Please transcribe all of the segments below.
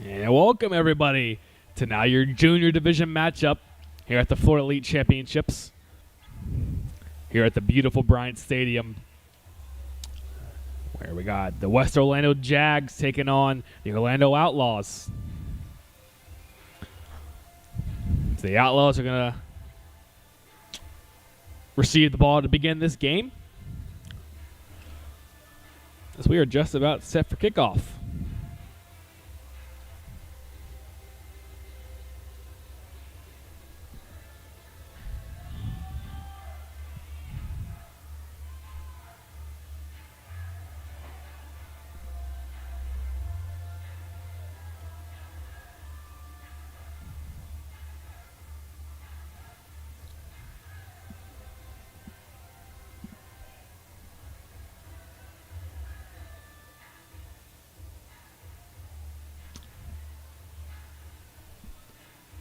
And welcome, everybody, to now your junior division matchup here at the Florida Elite Championships here at the beautiful Bryant Stadium, where we got the West Orlando Jags taking on the Orlando Outlaws. So the Outlaws are going to receive the ball to begin this game, as we are just about set for kickoff.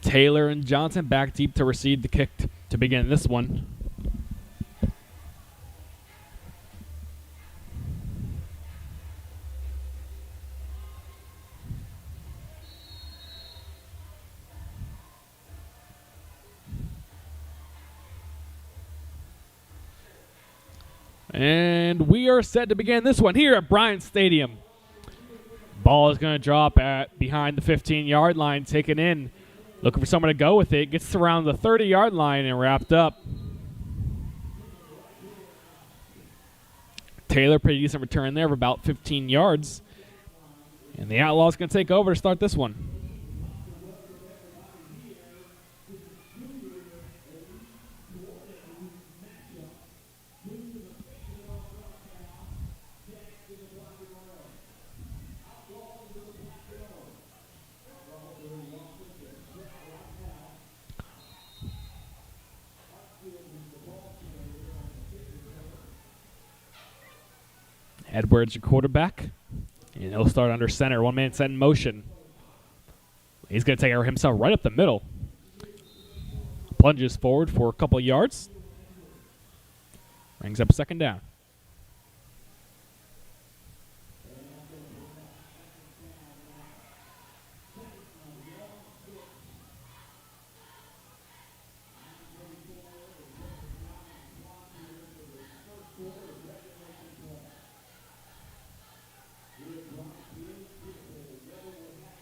Taylor and Johnson back deep to receive the kick to begin this one. And we are set to begin this one here at Bryant Stadium. Ball is going to drop at behind the 15-yard line, taken in. Looking for someone to go with it. Gets around the 30-yard line and wrapped up. Taylor, pretty decent return there of about 15 yards. And the Outlaws going to take over to start this one. Edwards, your quarterback, and he'll start under center. One man set in motion. He's going to take himself right up the middle. Plunges forward for a couple yards. Brings up a second down.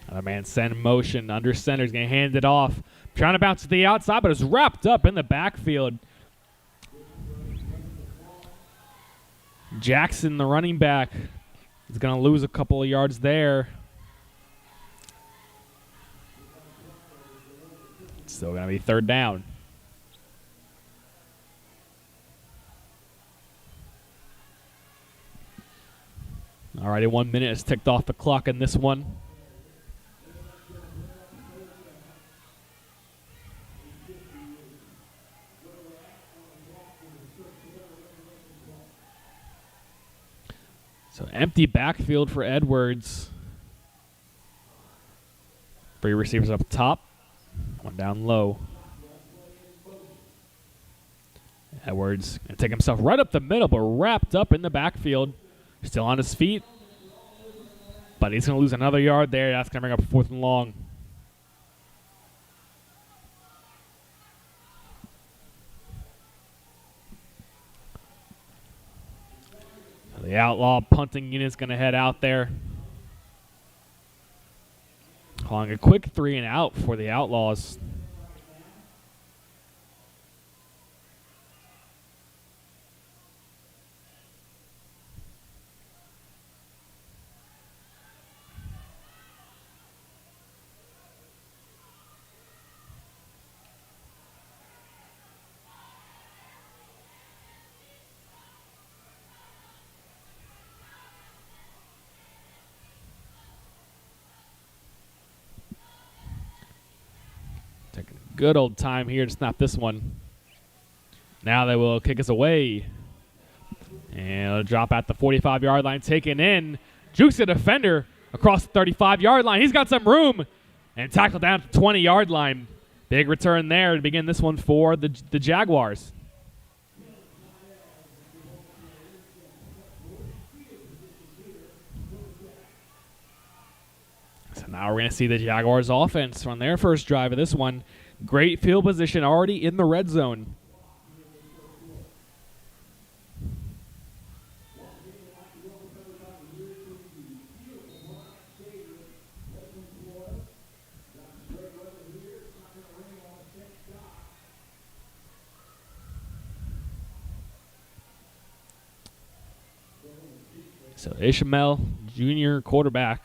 Another man set in motion under center. He's going to hand it off. Trying to bounce to the outside, but it's wrapped up in the backfield. Jackson, the running back, is going to lose a couple of yards there. Still going to be third down. All righty, 1 minute has ticked off the clock in this one. So empty backfield for Edwards. 3 receivers up top, 1 down low. Edwards going to take himself right up the middle, but wrapped up in the backfield. Still on his feet, but he's going to lose another yard there. That's going to bring up 4th and long. The Outlaw punting unit is going to head out there. Calling a quick 3 and out for the Outlaws. Taking a good old time here to snap this one. Now they will kick us away. And it'll drop at the 45-yard line, taken in. Jukes the defender across the 35-yard line. He's got some room. And tackled down at the 20-yard line. Big return there to begin this one for the Jaguars. So now we're going to see the Jaguars offense on their first drive of this one. Great field position already in the red zone. So Ishmael, junior quarterback,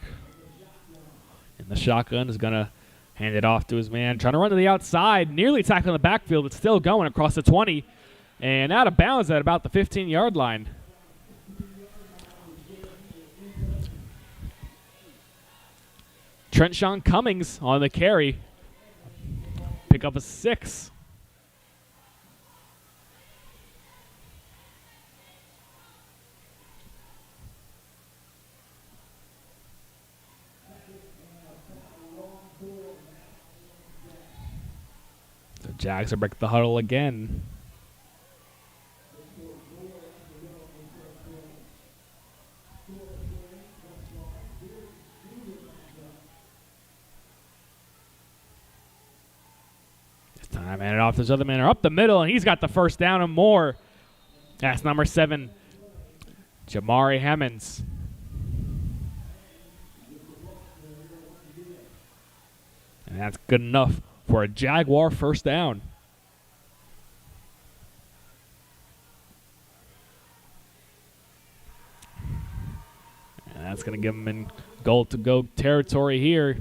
in the shotgun is going to hand it off to his man. Trying to run to the outside, nearly tackling the backfield, but still going across the 20. And out of bounds at about the 15-yard line. Trenchon Cummings on the carry. Pick up a 6. The Jags are breaking the huddle again. This time, hand it off to his other man. Or up the middle, and he's got the first down and more. That's number 7, Jamari Hammonds. And that's good enough for a Jaguar first down. And that's going to give them in goal-to-go territory here.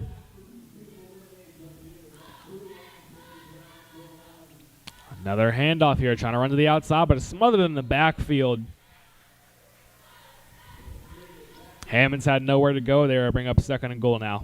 Another handoff here, trying to run to the outside, but it's smothered in the backfield. Hammonds had nowhere to go there. Bring up 2nd and goal now.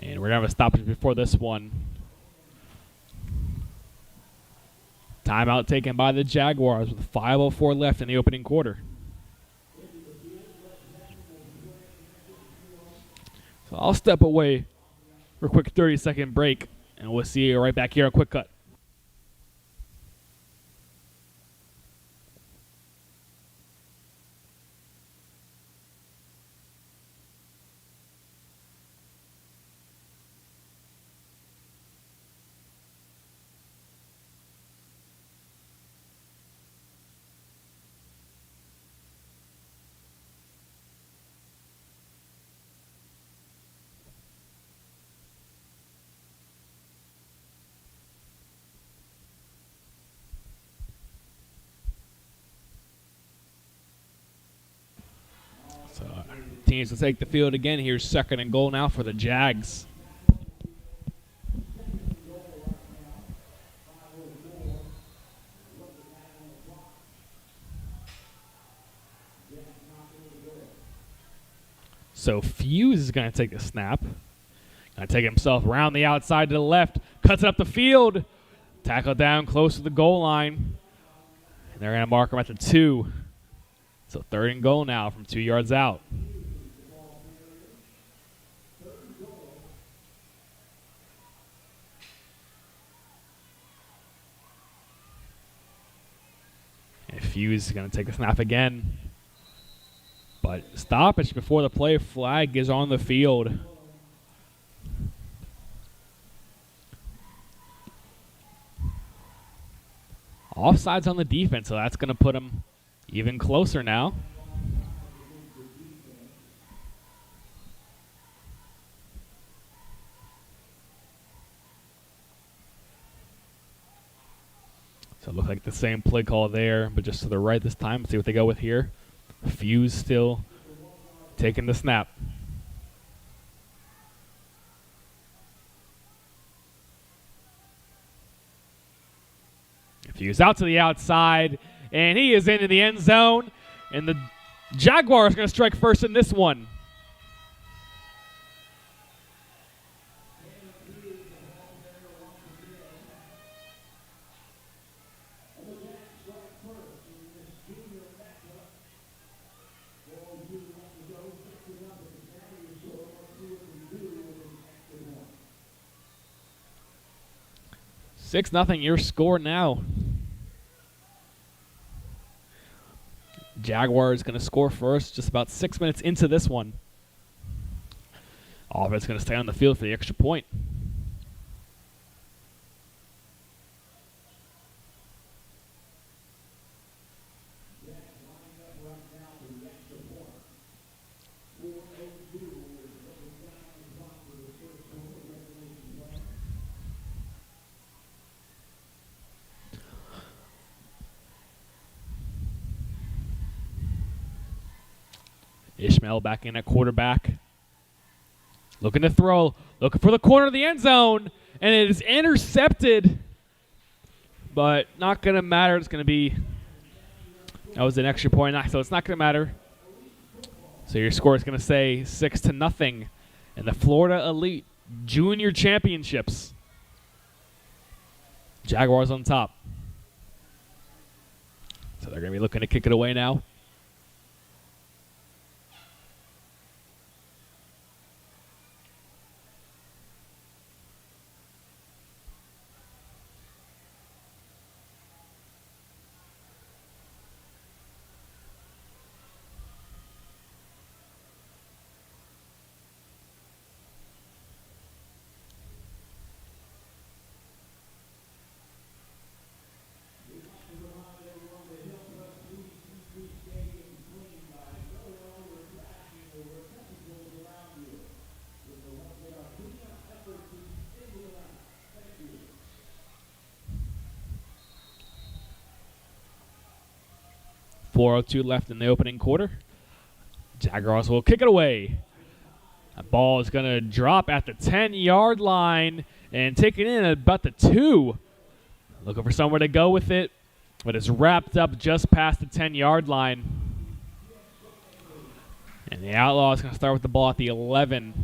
And we're going to have a stoppage before this one. Timeout taken by the Jaguars with 5:04 left in the opening quarter. So I'll step away for a quick 30-second break, and we'll see you right back here on Quick Cut. So teams will take the field again. Here's 2nd and goal now for the Jags. So Fuse is going to take the snap. Going to take himself around the outside to the left. Cuts it up the field. Tackle down close to the goal line. And they're going to mark him at the 2. So 3rd and goal now from 2 yards out. And Fuse is going to take the snap again. But stoppage before the play. Flag is on the field. Offsides on the defense, so that's going to put him even closer now. So it looks like the same play call there, but just to the right this time. Let's see what they go with here. Fuse still taking the snap. Fuse out to the outside, and he is into the end zone. And the Jaguars are going to strike first in this one. Six nothing, your score now. Jaguars going to score first just about 6 minutes into this one. Offense going to stay on the field for the extra point. Ishmael back in at quarterback. Looking to throw. Looking for the corner of the end zone. And it is intercepted. But not going to matter. It's going to be... That was an extra point, so it's not going to matter. So your score is going to say 6-0 in the Florida Elite Junior Championships. Jaguars on top. So they're going to be looking to kick it away now. .402 left in the opening quarter. Jaguars will kick it away. That ball is going to drop at the 10-yard line and take it in at about the 2. Looking for somewhere to go with it, but it's wrapped up just past the 10-yard line. And the Outlaws going to start with the ball at the 11.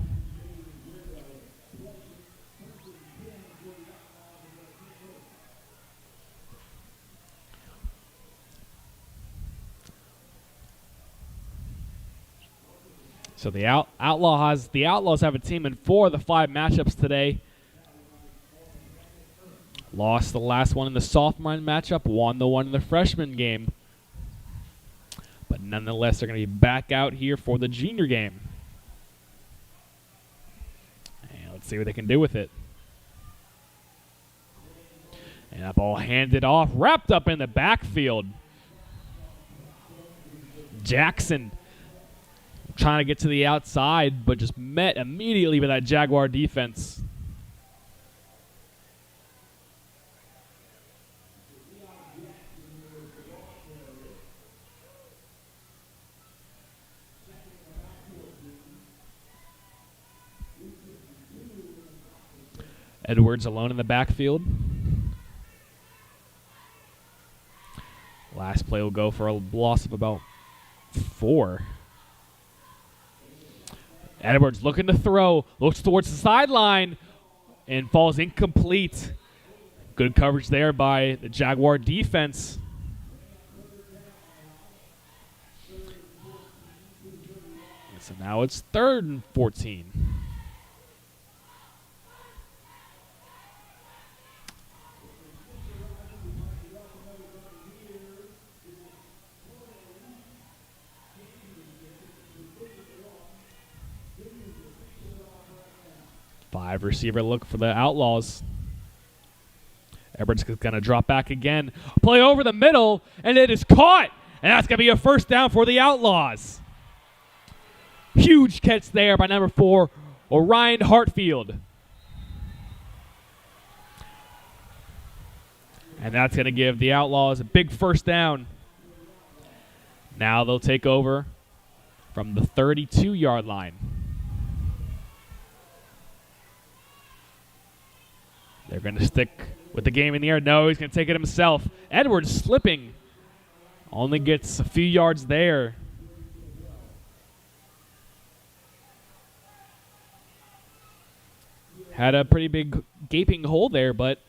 So the Outlaws have a team in 4 of the 5 matchups today. Lost the last one in the sophomore matchup, won the one in the freshman game. But nonetheless, they're going to be back out here for the junior game. And let's see what they can do with it. And that ball handed off, wrapped up in the backfield. Jackson trying to get to the outside, but just met immediately by that Jaguar defense. Edwards alone in the backfield. Last play will go for a loss of about 4. Edwards looking to throw, looks towards the sideline, and falls incomplete. Good coverage there by the Jaguar defense. And so now it's 3rd and 14. Five receiver look for the Outlaws. Edwards is going to drop back again. Play over the middle, and it is caught. And that's going to be a first down for the Outlaws. Huge catch there by number 4, Orion Hartfield. And that's going to give the Outlaws a big first down. Now they'll take over from the 32-yard line. They're going to stick with the game in the air. No, he's going to take it himself. Edwards slipping. Only gets a few yards there. Had a pretty big gaping hole there, but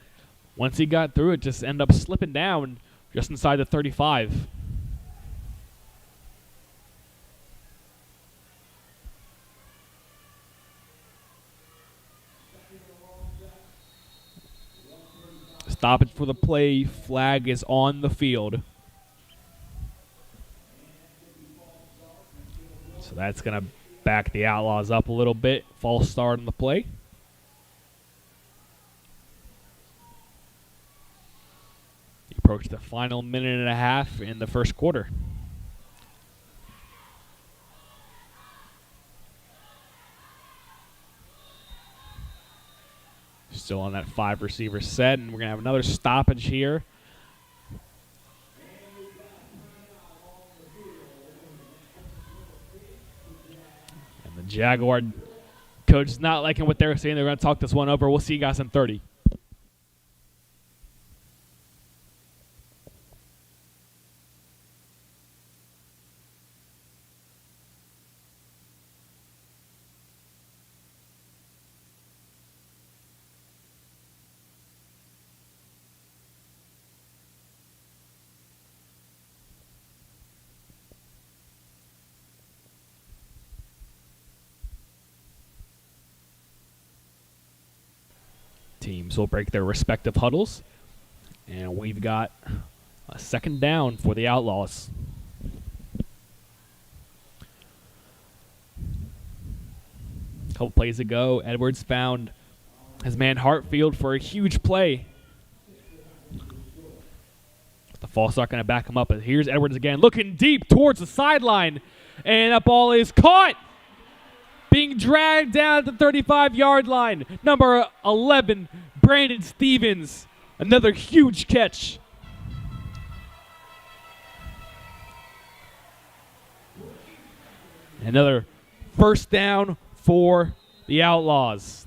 once he got through it, just ended up slipping down just inside the 35. Stoppage for the play. Flag is on the field. So that's going to back the Outlaws up a little bit. False start on the play. Approach the final minute and a half in the first quarter. Still on that 5-receiver set, and we're going to have another stoppage here. And the Jaguar coach is not liking what they're saying. They're going to talk this one over. We'll see you guys in 30. Teams will break their respective huddles. And we've got a second down for the Outlaws. A couple plays ago, Edwards found his man Hartfield for a huge play. The false start going to back him up. But here's Edwards again, looking deep towards the sideline. And that ball is caught. Being dragged down at the 35-yard line. Number 11, Brandon Stevens. Another huge catch. Another first down for the Outlaws.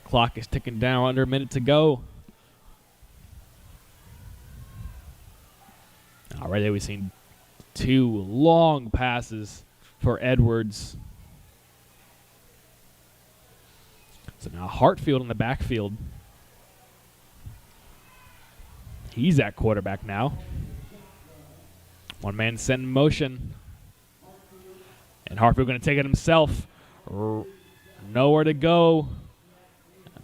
Clock is ticking down, under a minute to go. Already we've seen two long passes for Edwards. So now Hartfield in the backfield. He's at quarterback now. One man sent in motion. And Hartfield going to take it himself. Nowhere to go.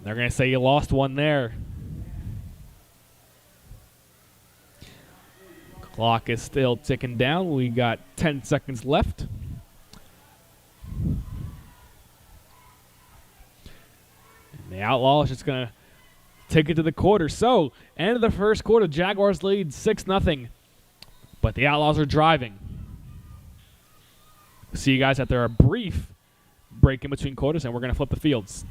They're going to say you lost one there. Clock is still ticking down. We got 10 seconds left. And the Outlaws just going to take it to the quarter. So, end of the first quarter, Jaguars lead 6-0. But the Outlaws are driving. See you guys after a brief break in between quarters, and we're going to flip the fields.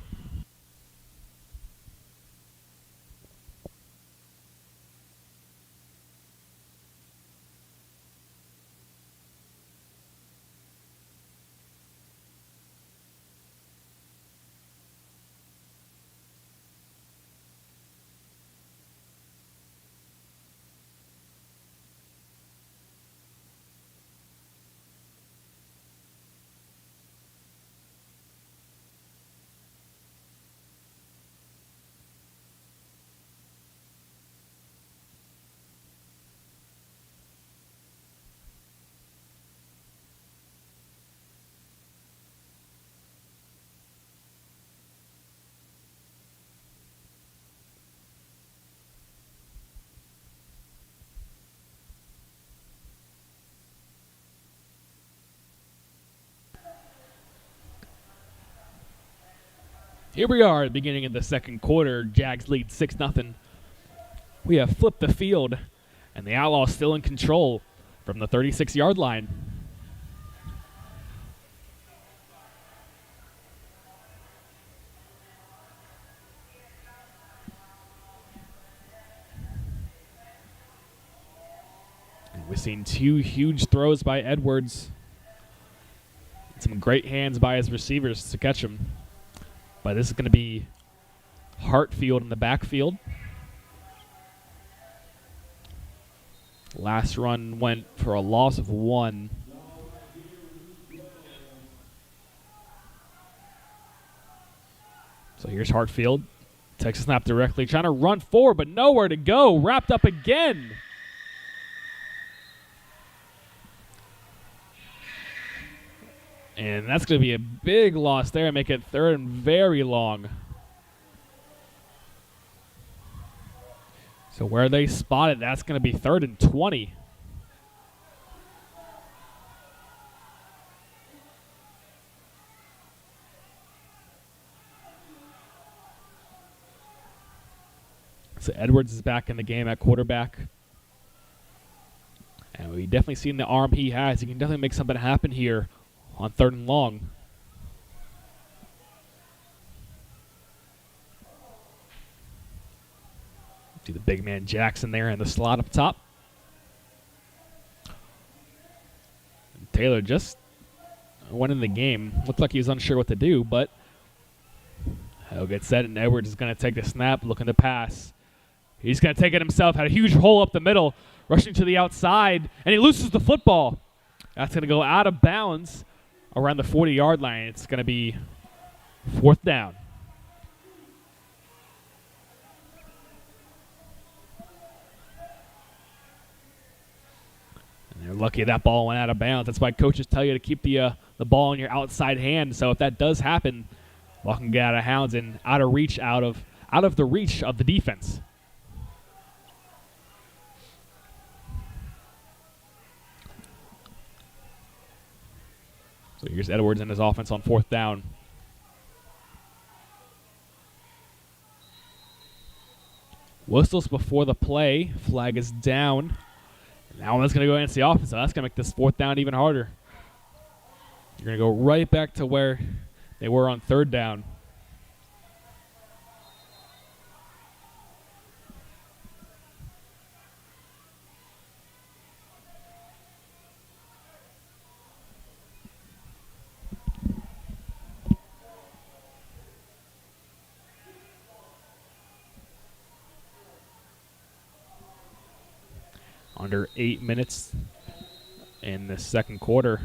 Here we are at the beginning of the second quarter. Jags lead 6-0. We have flipped the field, and the Outlaws still in control from the 36-yard line. We've seen 2 huge throws by Edwards. Some great hands by his receivers to catch him. But this is going to be Hartfield in the backfield. Last run went for a loss of 1. So here's Hartfield. Takes a snap directly, trying to run forward, but nowhere to go. Wrapped up again. And that's going to be a big loss there and make it 3rd and very long. So where they spotted, that's going to be 3rd and 20. So Edwards is back in the game at quarterback. And we definitely seen the arm he has. He can definitely make something happen here on 3rd and long. See the big man Jackson there in the slot up top. And Taylor just went in the game. Looked like he was unsure what to do, but he'll get set, and Edwards is going to take the snap, looking to pass. He's going to take it himself. Had a huge hole up the middle, rushing to the outside, and he loses the football. That's going to go out of bounds around the 40-yard line. It's going to be 4th down. And they're lucky that ball went out of bounds. That's why coaches tell you to keep the ball in your outside hand. So if that does happen, ball can get out of bounds and out of the reach of the defense. So here's Edwards and his offense on 4th down. Whistles before the play. Flag is down. And now that's going to go against the offense. So that's going to make this 4th down even harder. You're going to go right back to where they were on 3rd down. Under 8 minutes in the 2nd quarter.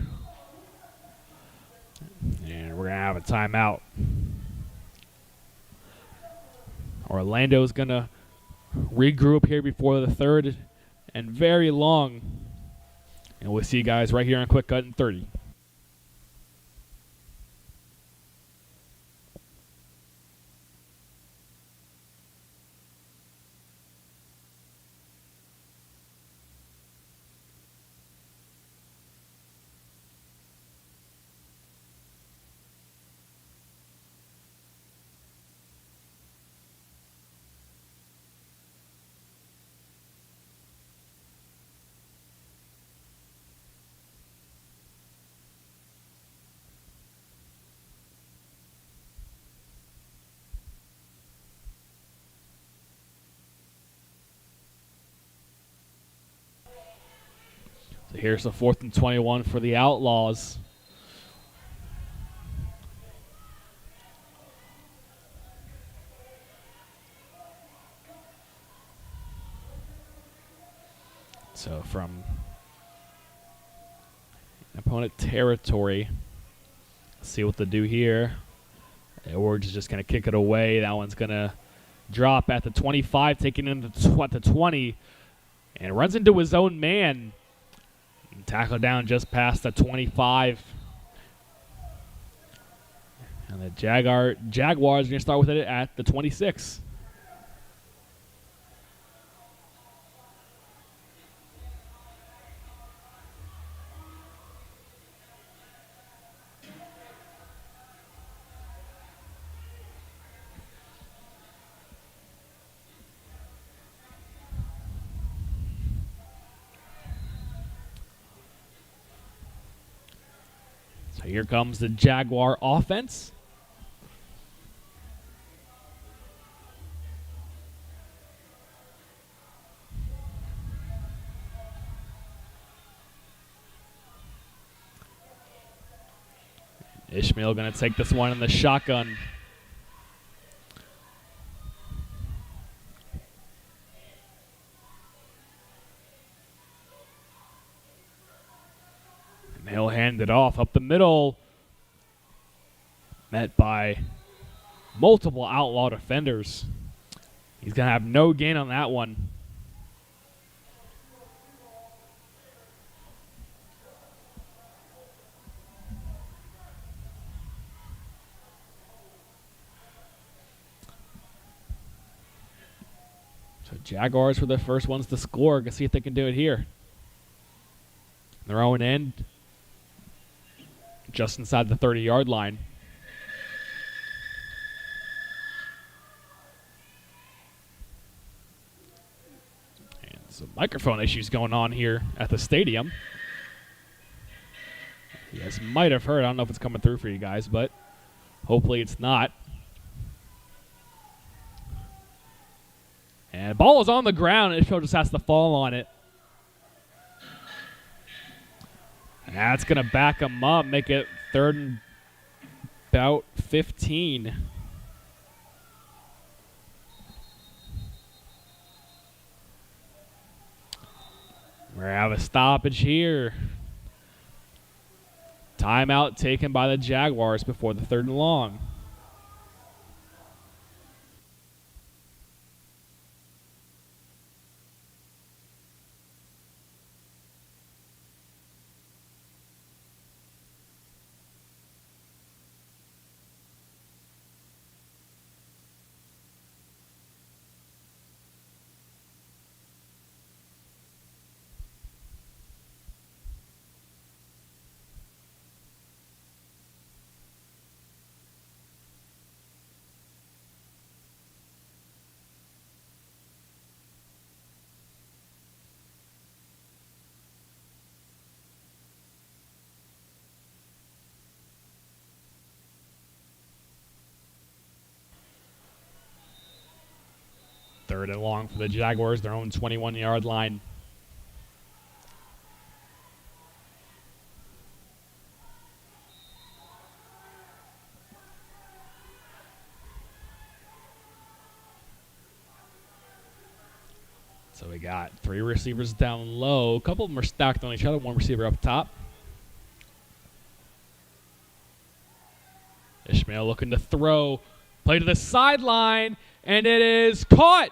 And we're going to have a timeout. Orlando's going to regroup here before the 3rd and very long. And we'll see you guys right here on Quick Cut in 30. So here's the 4th and 21 for the Outlaws. So from opponent territory, let's see what they do here. Edwards is just going to kick it away. That one's going to drop at the 25, taking him at the 20, and runs into his own man. Tackle down just past the 25. And the Jaguars are going to start with it at the 26. So here comes the Jaguar offense. Ishmael going to take this one in the shotgun. And he'll hand it off up the middle. Met by multiple outlaw defenders. He's going to have no gain on that one. So Jaguars were the first ones to score. Let's see if they can do it here. Their own end, just inside the 30-yard line. And some microphone issues going on here at the stadium. You guys might have heard. I don't know if it's coming through for you guys, but hopefully it's not. And the ball is on the ground, and Ishmael just has to fall on it. And that's going to back him up, make it 3rd and about 15. We're going to have a stoppage here. Timeout taken by the Jaguars before the 3rd and long. Third and long for the Jaguars, their own 21-yard line. So we got 3 receivers down low. A couple of them are stacked on each other. 1 receiver up top. Ishmael looking to throw. Play to the sideline. And it is caught.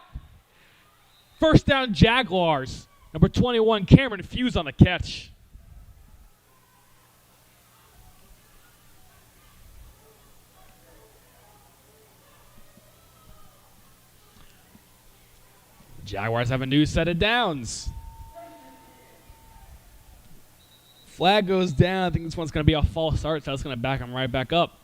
First down, Jaguars. Number 21, Cameron Fuse on the catch. Jaguars have a new set of downs. Flag goes down. I think this one's going to be a false start, so that's going to back them right back up.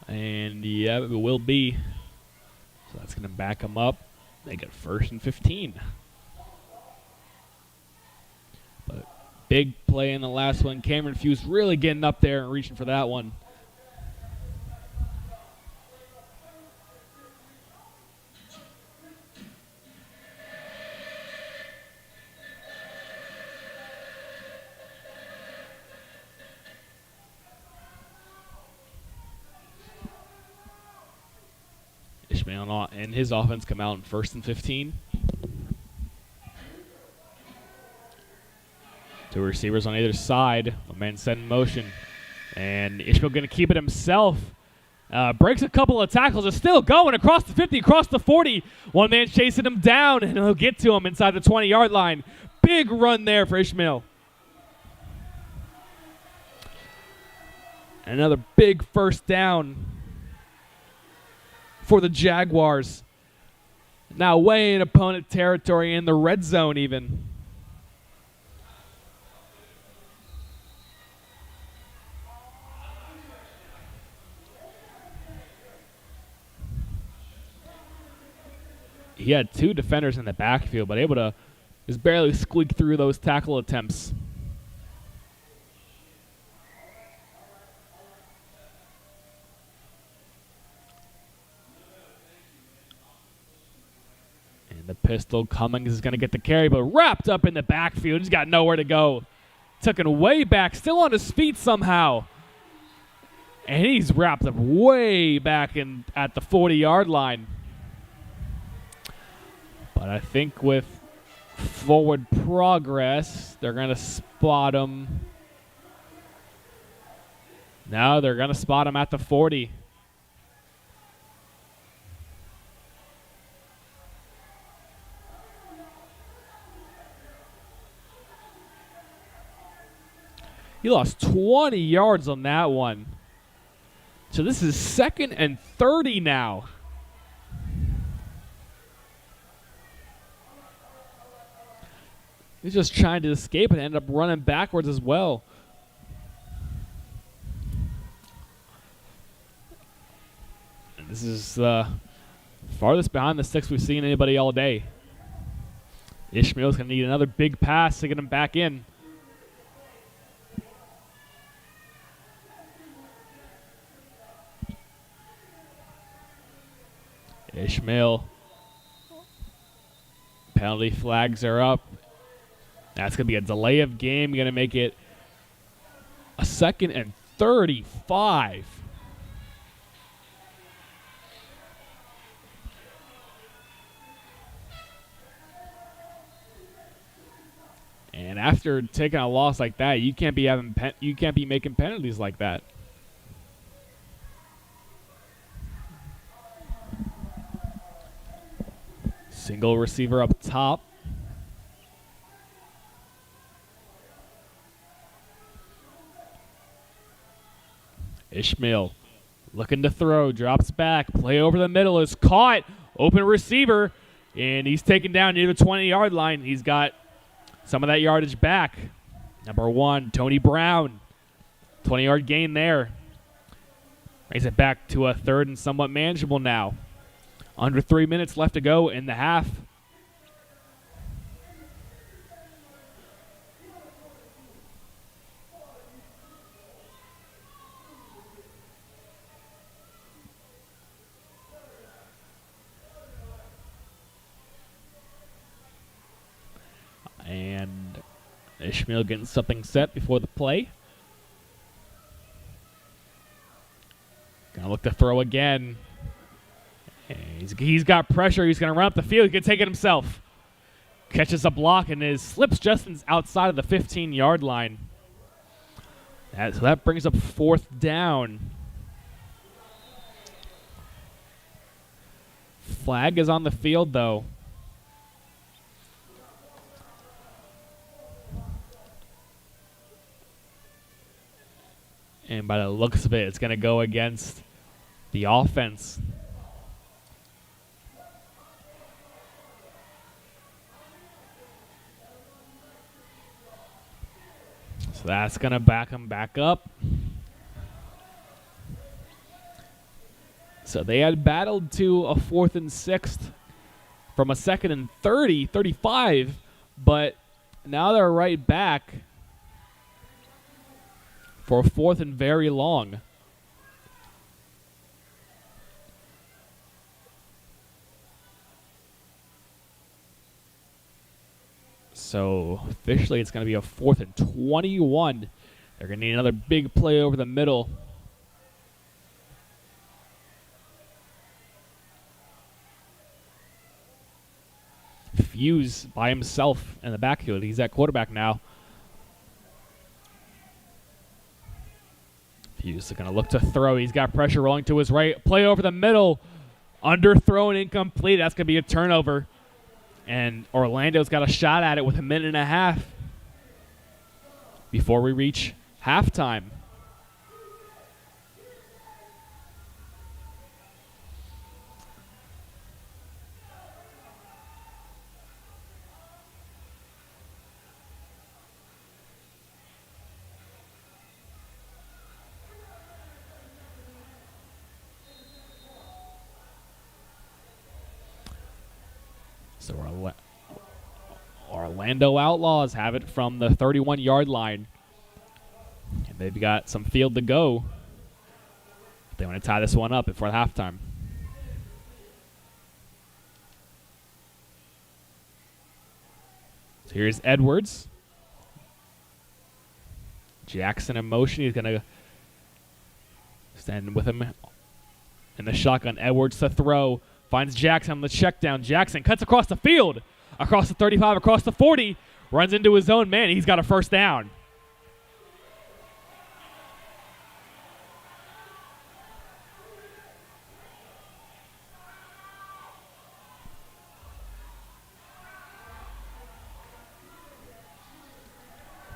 And yeah, it will be. So that's going to back them up. Make it 1st and 15. But big play in the last one. Cameron Fuse really getting up there and reaching for that one. Ishmael and his offense come out in 1st and 15. 2 receivers on either side. A man set in motion. And Ishmael going to keep it himself. Breaks a couple of tackles. Is still going across the 50, across the 40. One man chasing him down, and he'll get to him inside the 20-yard line. Big run there for Ishmael. Another big first down for the Jaguars. Now way in opponent territory in the red zone even. He had 2 defenders in the backfield, but able to just barely squeak through those tackle attempts. And the pistol, Cummings is going to get the carry, but wrapped up in the backfield. He's got nowhere to go. Took it way back, still on his feet somehow. And he's wrapped up way back at the 40-yard line. But I think with forward progress, they're going to spot him. No, they're going to spot him at the 40. He lost 20 yards on that one. So this is 2nd and 30 now. He's just trying to escape and end up running backwards as well. And this is the farthest behind the sticks we've seen anybody all day. Ishmael's going to need another big pass to get him back in. Ishmael. Penalty flags are up. That's going to be a delay of game. Going to make it a 2nd and 35. And after taking a loss like that, you can't be making penalties like that. Single receiver up top. Ishmael looking to throw, drops back, play over the middle, is caught, open receiver, and he's taken down near the 20-yard line. He's got some of that yardage back. Number 1, Tony Brown, 20-yard gain there. Raise it back to a 3rd and somewhat manageable now. Under 3 minutes left to go in the half. And Ishmael getting something set before the play. Gonna look to throw again. He's got pressure. He's going to run up the field. He can take it himself. Catches a block and slips just outside of the 15-yard line. So that brings up 4th down. Flag is on the field, though. And by the looks of it, it's going to go against the offense. So that's going to back him back up. So they had battled to a 4th and 6th from a 2nd and 30, 35, but now they're right back for a 4th and very long. So officially it's going to be a 4th and 21. They're going to need another big play over the middle. Fuse by himself in the backfield. He's at quarterback now. Fuse is going to look to throw. He's got pressure rolling to his right. Play over the middle. Underthrown, incomplete. That's going to be a turnover. And Orlando's got a shot at it with a minute and a half before we reach halftime. So Orlando Outlaws have it from the 31-yard line. And they've got some field to go. They want to tie this one up before halftime. So here's Edwards. Jackson in motion. He's going to stand with him in the shotgun. Edwards to throw. Finds Jackson on the check down. Jackson cuts across the field. Across the 35, across the 40. Runs into his own man. He's got a first down.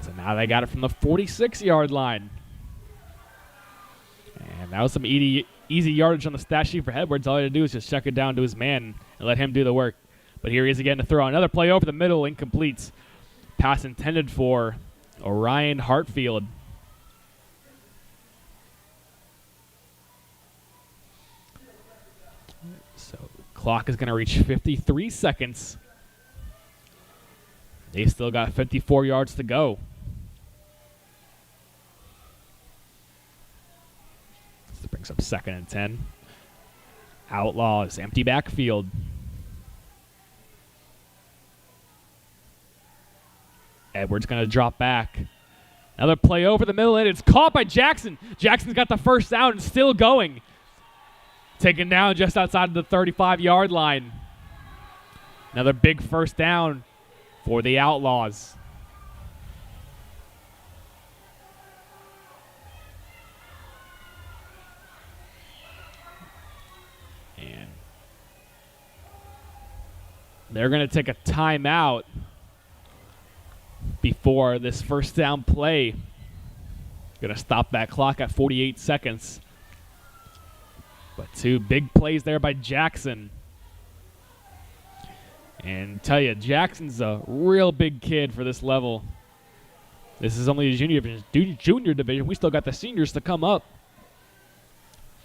So now they got it from the 46-yard line. And that was some easy yardage on the stat sheet for Edwards. All he had to do is just check it down to his man and let him do the work. But here he is again to throw. Another play over the middle, incomplete. Pass intended for Orion Hartfield. So clock is going to reach 53 seconds. They still got 54 yards to go. This brings up 2nd and 10. Outlaws, empty backfield. Edwards going to drop back. Another play over the middle, and it's caught by Jackson. Jackson's got the first down and still going. Taken down just outside of the 35-yard line. Another big first down for the Outlaws. And they're going to take a timeout before this first down play. Going to stop that clock at 48 seconds. But 2 big plays there by Jackson. And tell you, Jackson's a real big kid for this level. This is only the junior division. We still got the seniors to come up.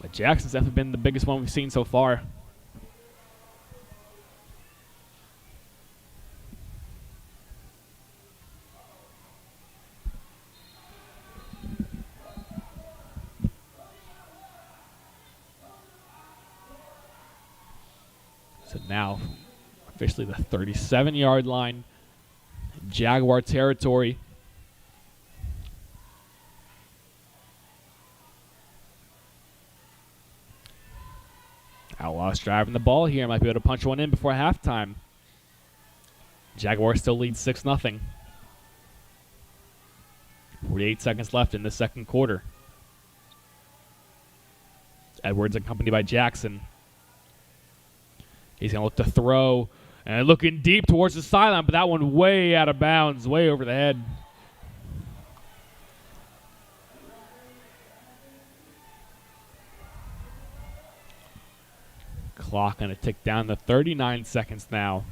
But Jackson's definitely been the biggest one we've seen so far. So now, officially the 37-yard line, Jaguar territory. Outlaws driving the ball here. Might be able to punch one in before halftime. Jaguars still lead 6-0. 48 seconds left in the second quarter. Edwards accompanied by Jackson. He's going to look to throw and looking deep towards the sideline, but that one way out of bounds, way over the head. Clock going to tick down to 39 seconds now.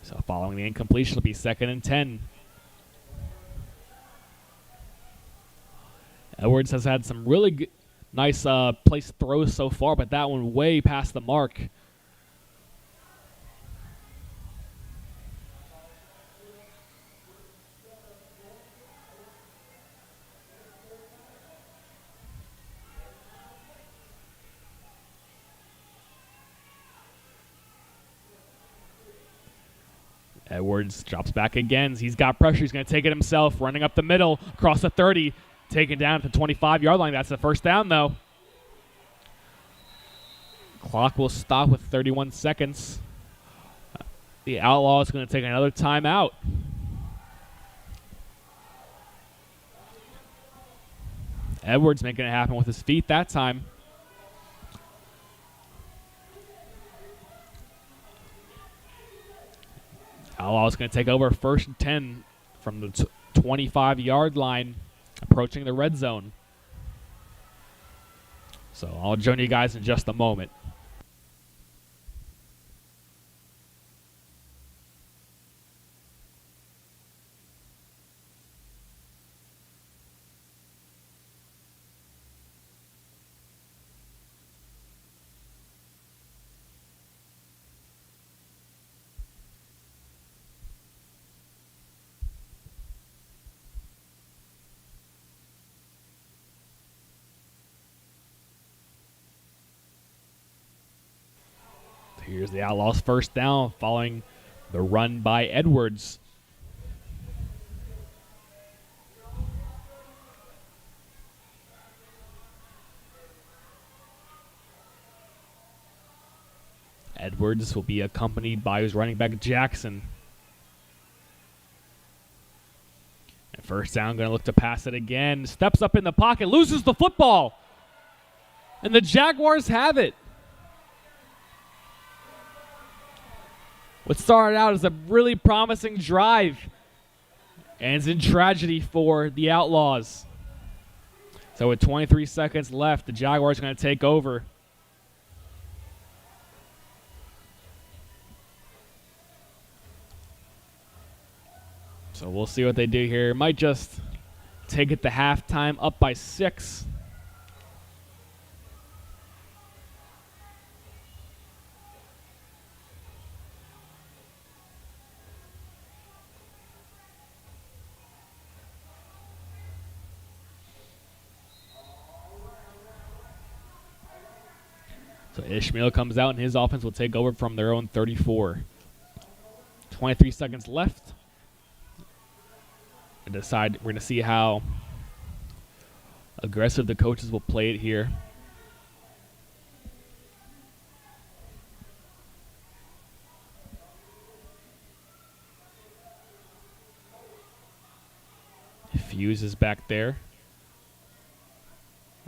So following the incompletion, it'll be 2nd and 10. Edwards has had some really nice place throws so far, but that one way past the mark. Edwards drops back again. He's got pressure. He's going to take it himself. Running up the middle, across the 30. Taken down at the 25-yard line. That's the first down, though. Clock will stop with 31 seconds. The Outlaws going to take another timeout. Edwards making it happen with his feet that time. Outlaws going to take over 1st and 10 from the 25-yard line, approaching the red zone. So I'll join you guys in just a moment. Here's the Outlaws' first down following The run by Edwards. Edwards will be accompanied by his running back Jackson. And first down, going to look to pass it again. Steps up in the pocket, loses the football. And the Jaguars have it. What started out as a really promising drive ends in tragedy for the Outlaws. So with 23 seconds left, the Jaguars are going to take over. So we'll see what they do here. Might just take it to halftime, up by 6. So Ishmael comes out and his offense will take over from their own 34. 23 seconds left. And we're going to see how aggressive the coaches will play it here. Fuse is back there,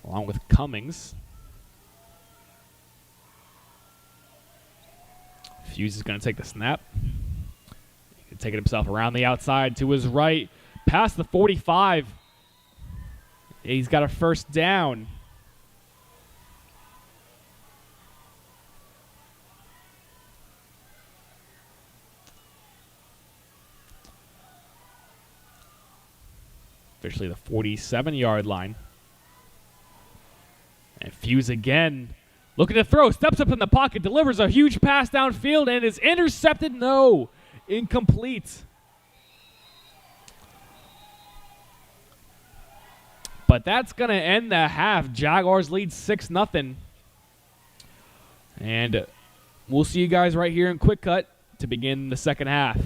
along with Cummings. Fuse is going to take the snap. He can take it himself around the outside to his right. Past the 45. He's got a first down. Officially the 47-yard line. And Fuse again. Looking to throw. Steps up in the pocket. Delivers a huge pass downfield and is intercepted. No. Incomplete. But that's going to end the half. Jaguars lead 6-0. And we'll see you guys right here in Quick Cut to begin the second half.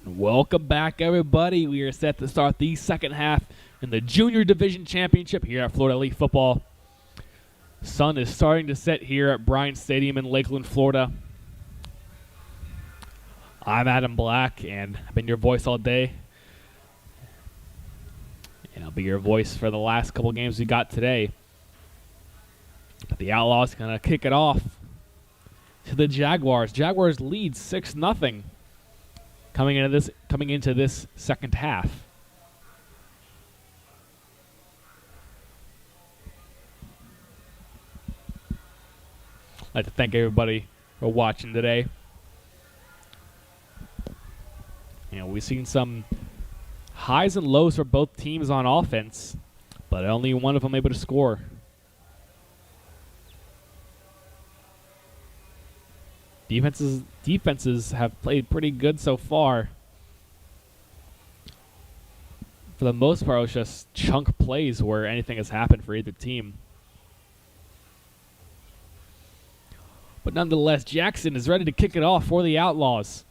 Welcome back, everybody. We are set to start the second half in the Junior Division Championship here at Florida Elite Football. Sun is starting to set here at Bryant Stadium in Lakeland, Florida. I'm Adam Black, and I've been your voice all day. And I'll be your voice for the last couple games we got today. But the Outlaws going to kick it off to the Jaguars. Jaguars lead 6-0 coming into this second half. I'd like to thank everybody for watching today. We've seen some highs and lows for both teams on offense, but only one of them able to score. Defenses have played pretty good so far. For the most part, it was just chunk plays where anything has happened for either team. But nonetheless, Jackson is ready to kick it off for the Outlaws.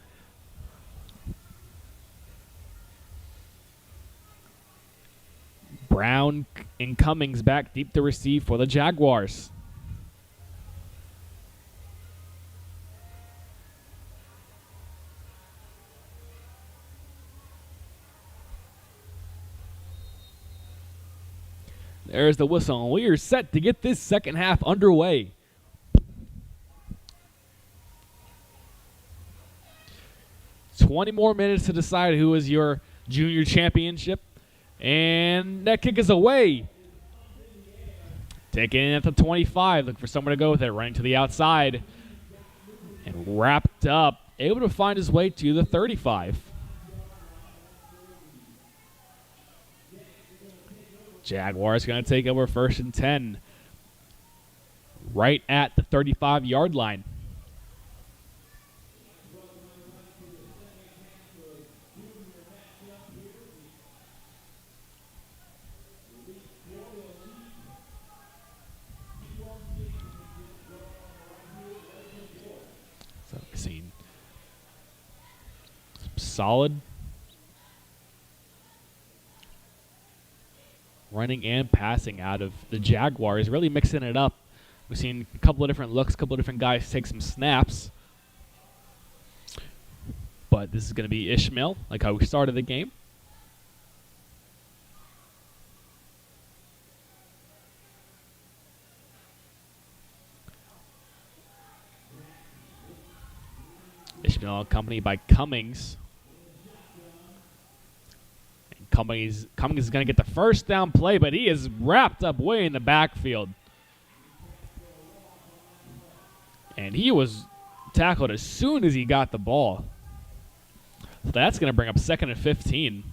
Brown and Cummings back deep to receive for the Jaguars. There's the whistle, and we are set to get this second half underway. $20 more minutes to decide who is your junior championship. And that kick is away. Taken in at the 25. Look for someone to go with it. Running to the outside. And wrapped up. Able to find his way to the 35. Jaguars going to take over 1st and 10. Right at the 35-yard line. So we've seen some solid running and passing out of the Jaguars, really mixing it up. We've seen a couple of different looks, a couple of different guys take some snaps. But this is going to be Ishmael, like how we started the game. Ishmael accompanied by Cummings. Cummings is going to get the first down play, but he is wrapped up way in the backfield. And he was tackled as soon as he got the ball. So that's going to bring up 2nd and 15.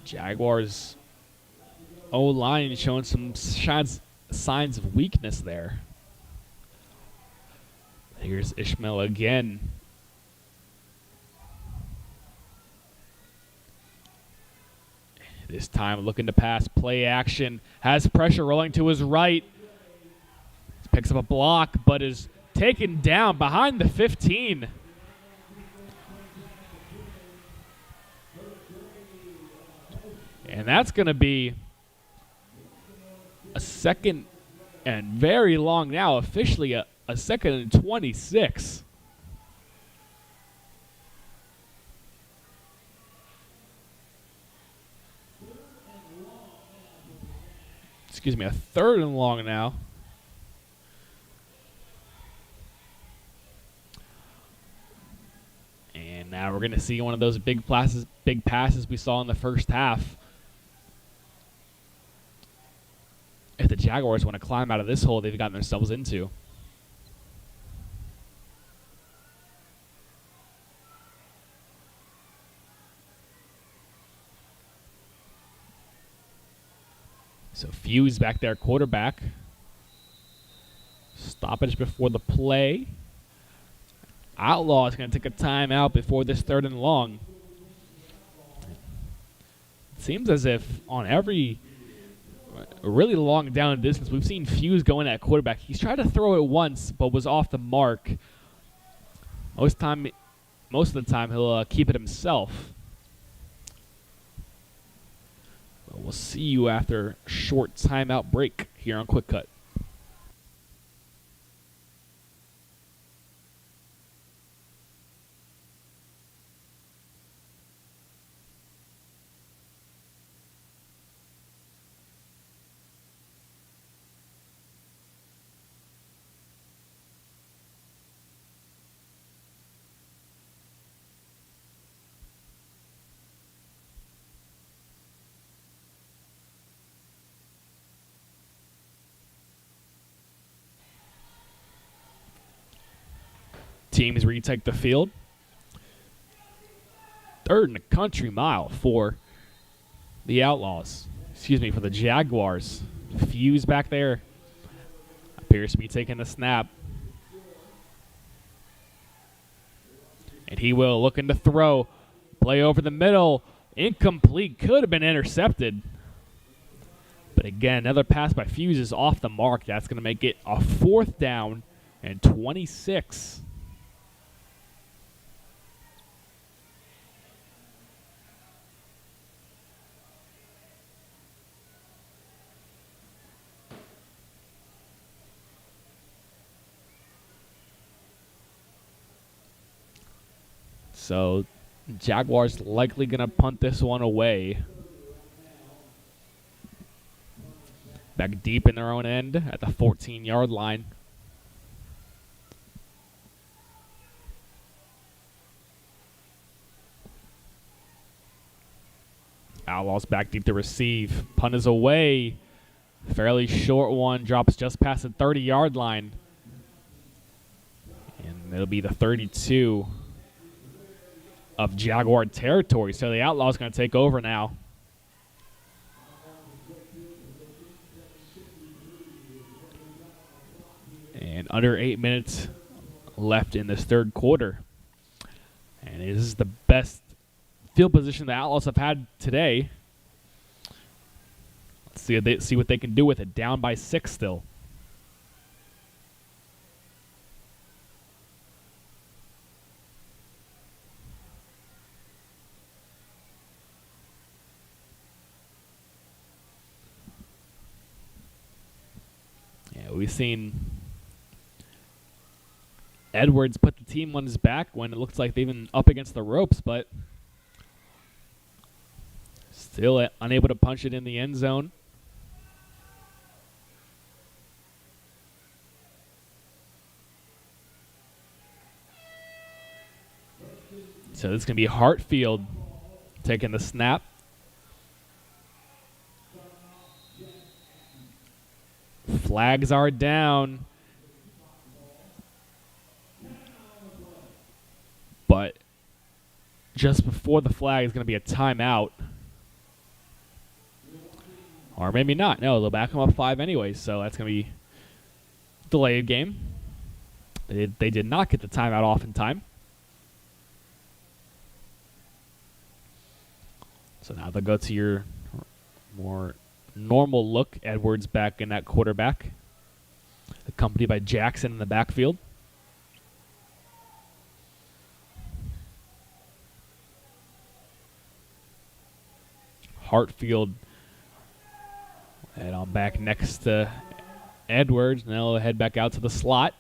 Jaguars O-line showing some signs of weakness there. Here's Ishmael again. This time looking to pass, play action, has pressure rolling to his right. Picks up a block, but is taken down behind the 15. And that's going to be a second and very long now, officially a 2nd and 26. Excuse me, a 3rd and long now. And now we're going to see one of those big passes we saw in the first half. If the Jaguars want to climb out of this hole they've gotten themselves into. So Fuse back there, quarterback. Stoppage before the play. Outlaw is going to take a timeout before this 3rd and long. seems as if on every really long down distance, we've seen Fuse go in at quarterback. He's tried to throw it once, but was off the mark. Most of the time, he'll keep it himself. But we'll see you after a short timeout break here on Quick Cut. Teams retake the field. Third in the country mile for the Outlaws. Excuse me, for the Jaguars. Fuse back there appears to be taking the snap. And he will looking to throw. Play over the middle. Incomplete. Could have been intercepted. But again, another pass by Fuse is off the mark. That's going to make it a 4th down and 26. So Jaguars likely going to punt this one away. Back deep in their own end at the 14-yard line. Outlaws back deep to receive. Punt is away. Fairly short one. Drops just past the 30-yard line. And it'll be the 32 of Jaguar territory. So the Outlaws going to take over now. And under 8 minutes left in this third quarter. And this is the best field position the Outlaws have had today. Let's see what they can do with it. Down by 6 still. Yeah, we've seen Edwards put the team on his back when it looks like they've been up against the ropes, but still unable to punch it in the end zone. So this is going to be Hartfield taking the snap. Flags are down. But just before the flag is going to be a timeout. Or maybe not. No, they'll back them up 5 anyways, so that's going to be delayed game. They did not get the timeout off in time. So now they'll go to your more normal look. Edwards back in that quarterback, accompanied by Jackson in the backfield. Hartfield, and I'm back next to Edwards. Now they'll head back out to the slot.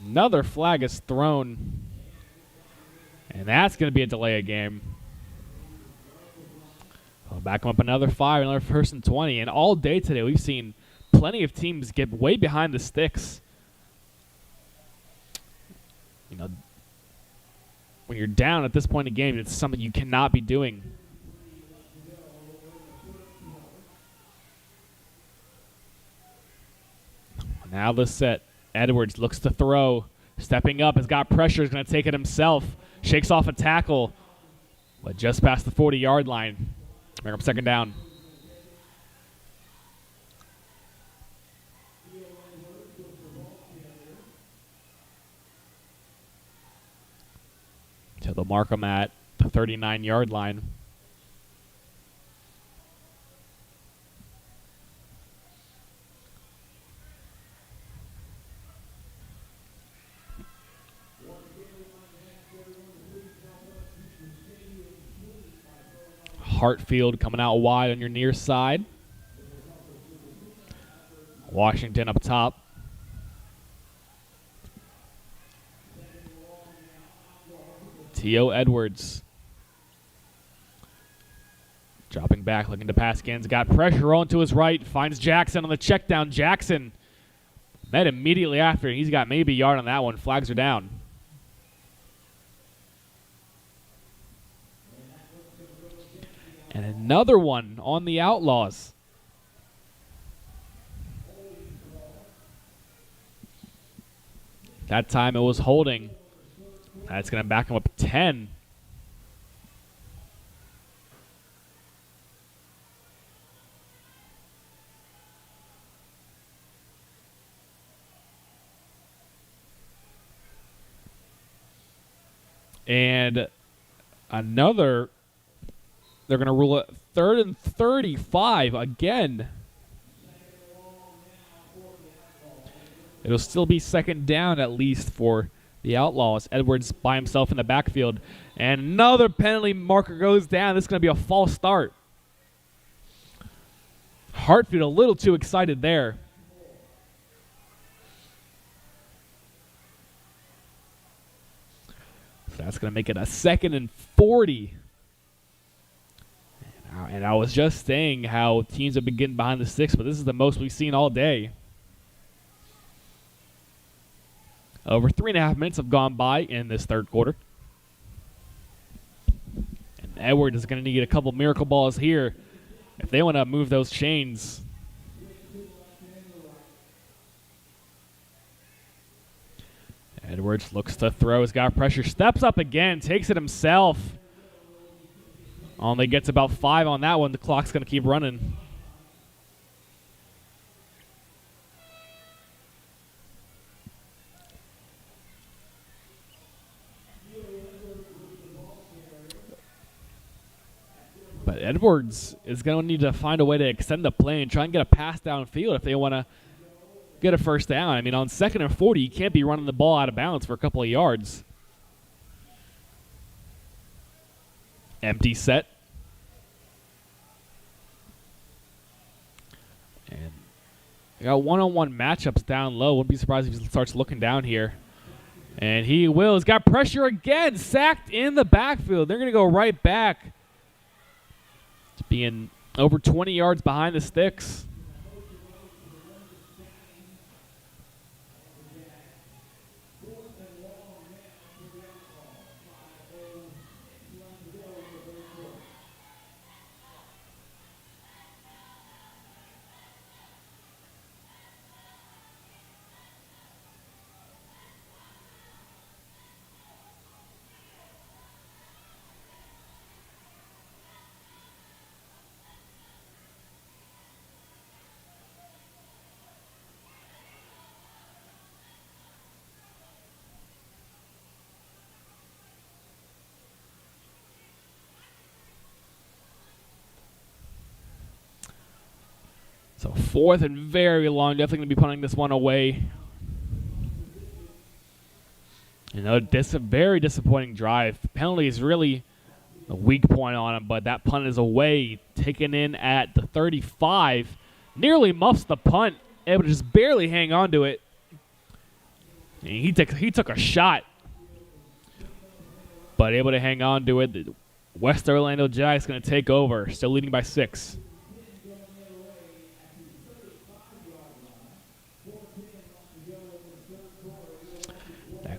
Another flag is thrown. And that's going to be a delay of game. We'll back them up another 5, another 1st and 20. And all day today, we've seen plenty of teams get way behind the sticks. You know, when you're down at this point in the game, it's something you cannot be doing. Now the set. Edwards looks to throw. Stepping up, has got pressure, is going to take it himself. Shakes off a tackle, but just past the 40-yard line. Bring up 2nd down. So they'll mark him at the 39-yard line. Hartfield coming out wide on your near side. Washington up top. T.O. Edwards. Dropping back, looking to pass again. Got pressure on to his right. Finds Jackson on the check down. Jackson met immediately after. He's got maybe a yard on that one. Flags are down. And another one on the Outlaws. That time it was holding. That's going to back him up 10. And another, they're going to rule it 3rd and 35 again. It'll still be second down at least for the Outlaws. Edwards by himself in the backfield. And another penalty marker goes down. This is going to be a false start. Hartfield a little too excited there. So that's going to make it a 2nd and 40. And I was just saying how teams have been getting behind the sticks, but this is the most we've seen all day. Over 3.5 minutes have gone by in this third quarter. And Edwards is going to need a couple miracle balls here if they want to move those chains. Edwards looks to throw. He's got pressure. Steps up again. Takes it himself. Only gets about 5 on that one. The clock's going to keep running. But Edwards is going to need to find a way to extend the play and try and get a pass downfield if they want to get a first down. I mean, on 2nd and 40, you can't be running the ball out of bounds for a couple of yards. Empty set. And they got one-on-one matchups down low. Wouldn't be surprised if he starts looking down here. And he will. He's got pressure again. Sacked in the backfield. They're going to go right back to being over 20 yards behind the sticks. So 4th and very long. Definitely going to be punting this one away. You know, this a very disappointing drive. Penalty is really a weak point on him, but that punt is away. Taken in at the 35. Nearly muffs the punt. Able to just barely hang on to it. And he took a shot, but able to hang on to it. The West Orlando Jags going to take over. Still leading by 6.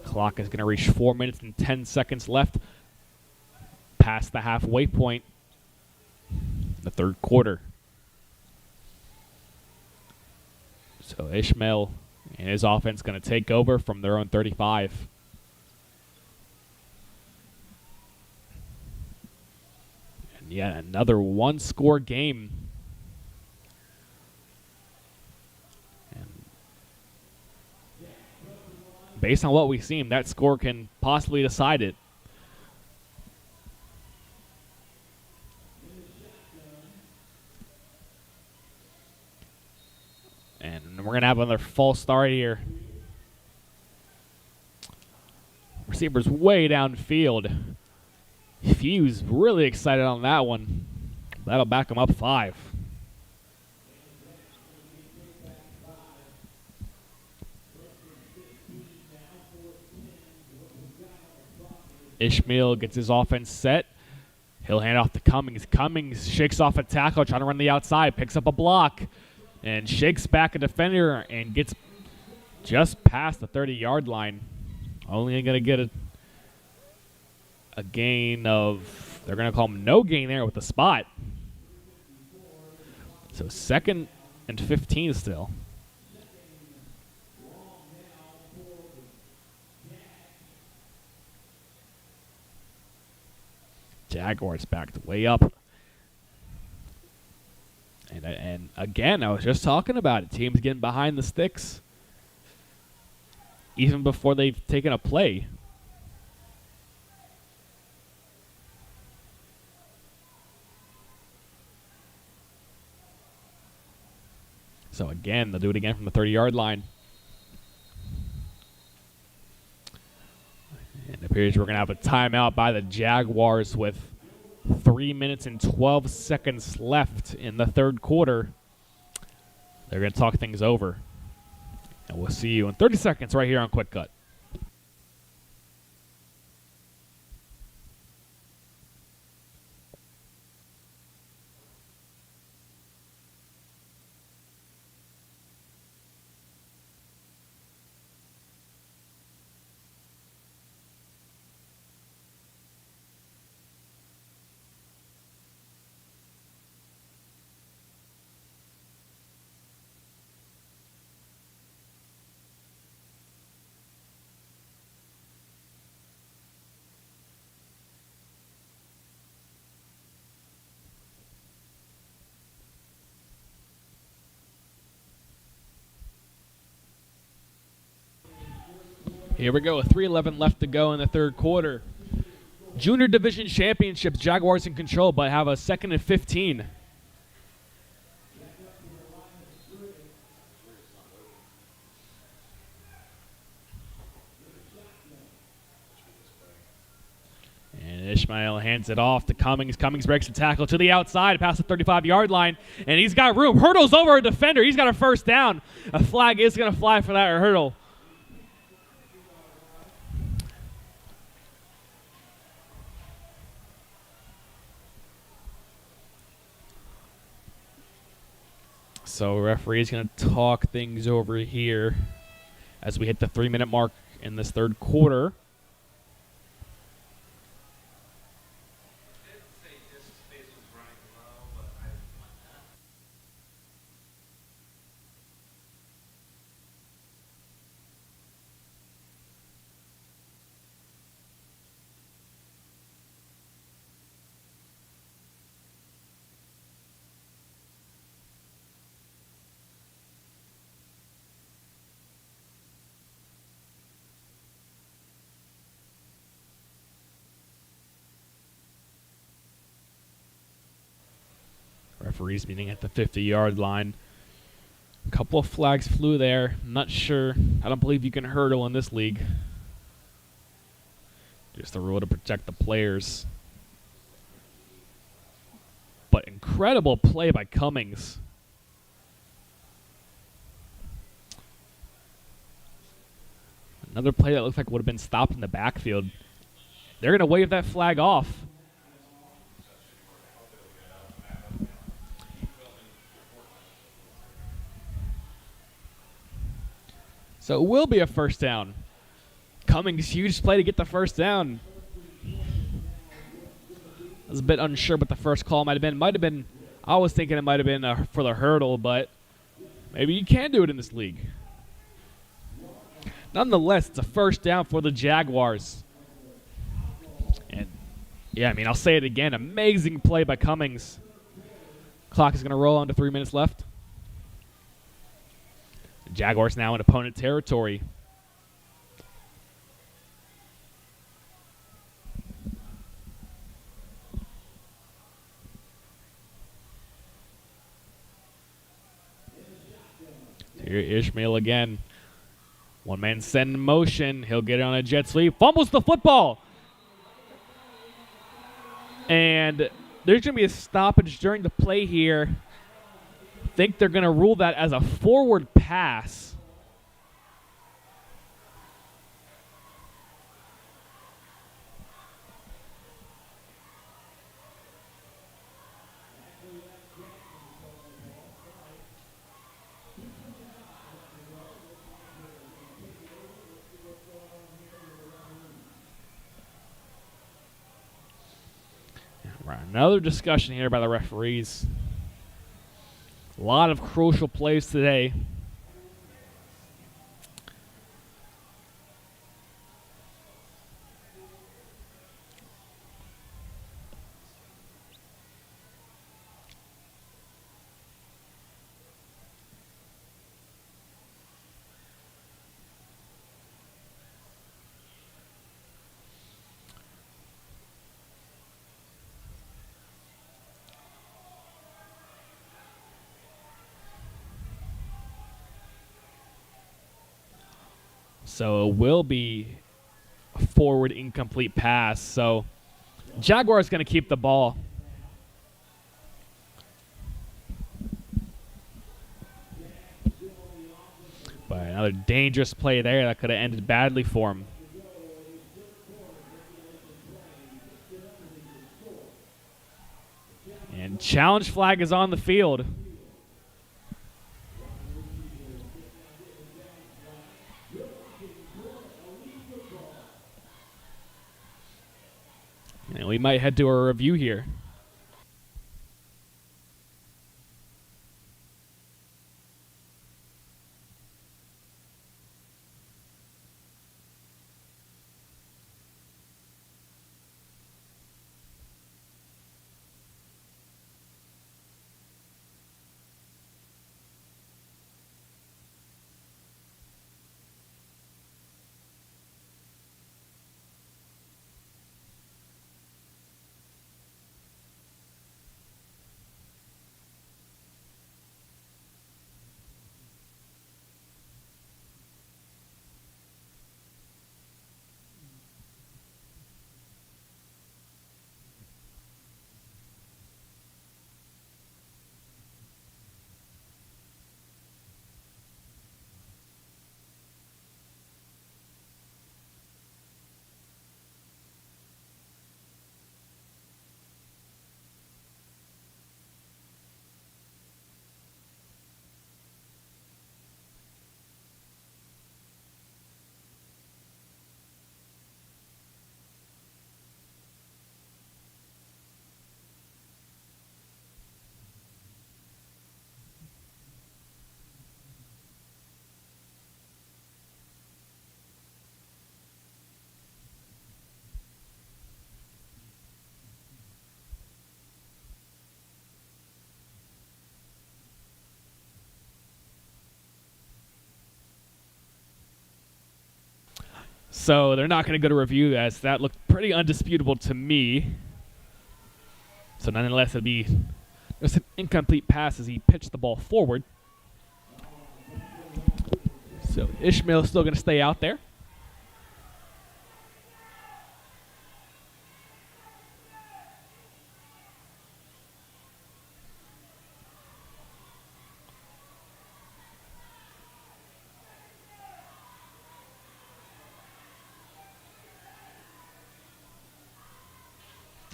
Clock is going to reach 4 minutes and 10 seconds left past the halfway point in the third quarter. So Ishmael and his offense going to take over from their own 35. And yet another one-score game. Based on what we've seen, that score can possibly decide it. we're going to have another false start here. Receiver's way downfield. Fuse really excited on that one. That'll back him up 5. Ishmael gets his offense set. He'll hand off to Cummings. Cummings shakes off a tackle, trying to run the outside, picks up a block, and shakes back a defender and gets just past the 30-yard line. Only going to get a gain of, they're going to call him no gain there with the spot. So 2nd and 15 still. Jaguars backed way up. And again, I was just talking about it. Teams getting behind the sticks even before they've taken a play. So again, they'll do it again from the 30-yard line. And it appears we're going to have a timeout by the Jaguars with 3 minutes and 12 seconds left in the third quarter. They're going to talk things over. And we'll see you in 30 seconds right here on Quick Cut. Here we go, 3:11 left to go in the third quarter. Junior Division Championships, Jaguars in control, but have a 2nd and 15. And Ishmael hands it off to Cummings. Cummings breaks the tackle to the outside, past the 35-yard line, and he's got room. Hurdles over a defender. He's got a first down. A flag is going to fly for that hurdle. So referee is going to talk things over here as we hit the 3-minute mark in this third quarter. Referees meeting at the 50-yard line. A couple of flags flew there. I'm not sure. I don't believe you can hurdle in this league. Just a rule to protect the players. But incredible play by Cummings. Another play that looks like would have been stopped in the backfield. They're going to wave that flag off. So it will be a first down. Cummings, huge play to get the first down. I was a bit unsure what the first call might have been. I was thinking it might have been for the hurdle, but maybe you can do it in this league. Nonetheless, it's a first down for the Jaguars. And, yeah, I mean, I'll say it again. Amazing play by Cummings. Clock is going to roll on to 3 minutes left. The Jaguars now in opponent territory. Here Ishmael again. One man send in motion. He'll get it on a jet sweep. Fumbles the football. And there's going to be a stoppage during the play here. I think they're going to rule that as a forward pass. Right, another discussion here by the referees. A lot of crucial plays today. So it will be a forward incomplete pass. So Jaguars going to keep the ball. But another dangerous play there that could have ended badly for him. And challenge flag is on the field. And we might head to a review here. So they're not going to go to review as that looked pretty undisputable to me. So nonetheless, it'll be just an incomplete pass as he pitched the ball forward. So Ishmael's still going to stay out there.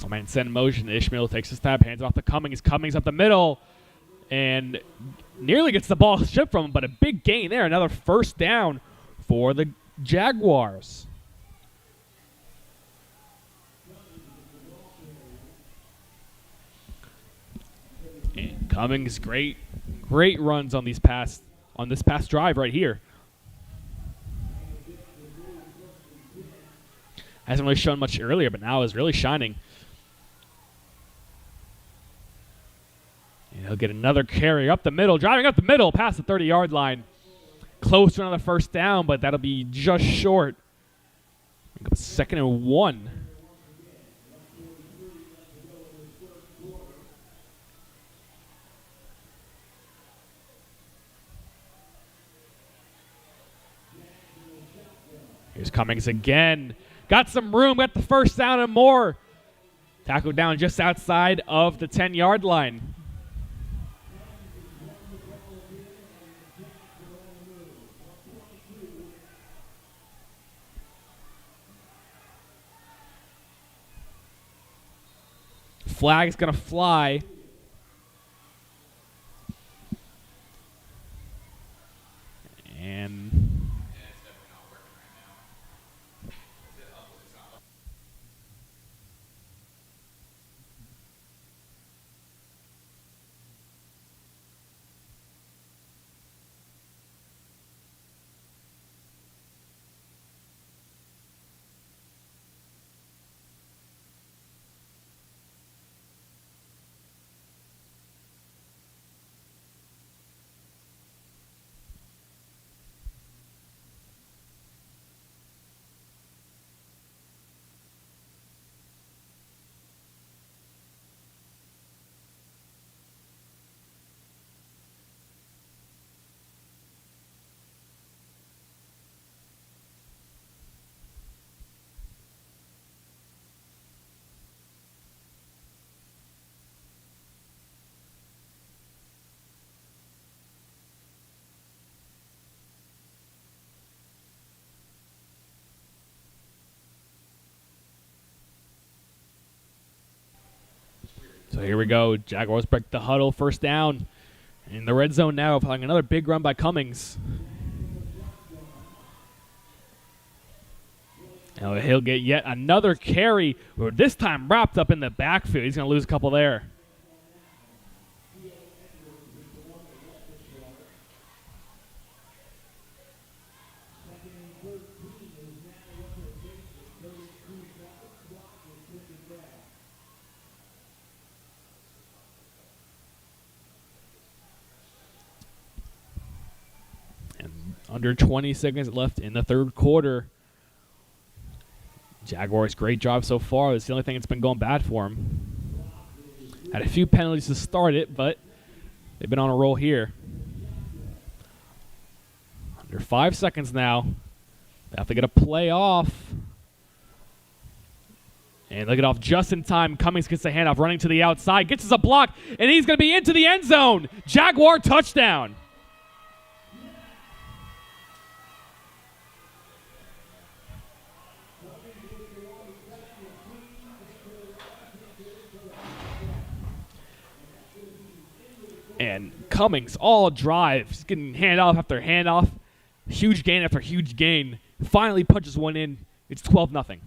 Man, send in motion. Ishmael takes a stab, hands off to Cummings. Cummings up the middle and nearly gets the ball stripped from him, but a big gain there. Another first down for the Jaguars. And Cummings, great runs on this past drive right here. Hasn't really shown much earlier, but now is really shining. And he'll get another carry up the middle, driving up the middle past the 30-yard line. Close to another first down, but that'll be just short. 2nd and 1. Here's Cummings again. Got some room, got the first down and more. Tackled down just outside of the 10-yard line. Flag's going to fly. And so here we go. Jaguars break the huddle, first down. In the red zone now, following another big run by Cummings. Now he'll get yet another carry, this time wrapped up in the backfield. He's going to lose a couple there. Under 20 seconds left in the third quarter. Jaguars, great job so far. It's the only thing that's been going bad for them. Had a few penalties to start it, but they've been on a roll here. Under 5 seconds now. They have to get a play off. And look it off just in time. Cummings gets the handoff, running to the outside, gets us a block, and he's going to be into the end zone. Jaguar touchdown. And Cummings all drives, getting handoff after handoff, huge gain after huge gain. Finally punches one in. It's 12-0.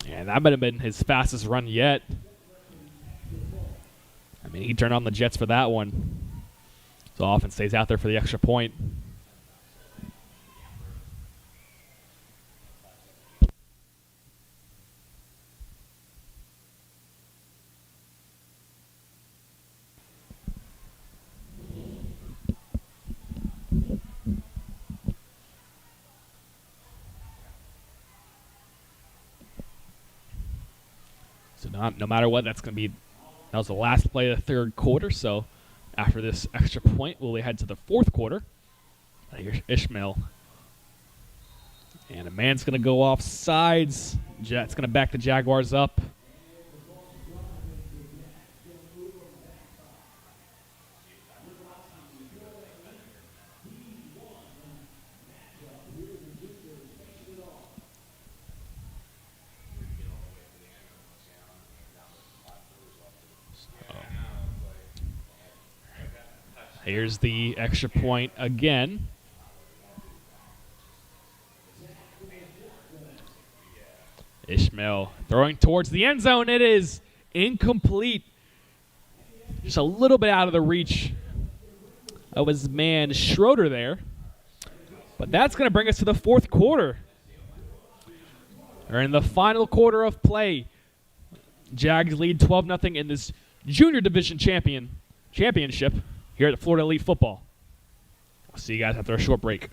And that might have been his fastest run yet. I mean, he turned on the Jets for that one. So often stays out there for the extra point. So no matter what, that's going to be, that was the last play of the third quarter. So after this extra point, we'll head to the fourth quarter. Here's Ishmael. And a man's going to go off sides. Jets going to back the Jaguars up. Here's the extra point again. Ishmael throwing towards the end zone. It is incomplete. Just a little bit out of the reach of his man Schroeder there. But that's going to bring us to the fourth quarter. We're in the final quarter of play. Jags lead 12-0 in this Junior Division championship here at Florida Elite Football. I'll see you guys after a short break.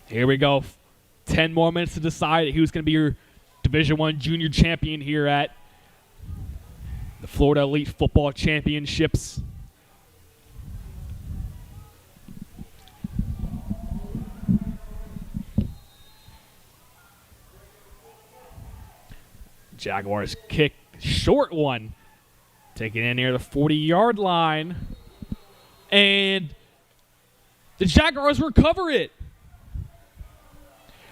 Here we go. 10 more minutes to decide who's going to be your Division I junior champion here at the Florida Elite Football Championships. Jaguars kick, short one. Taking in near the 40-yard line. And the Jaguars recover it.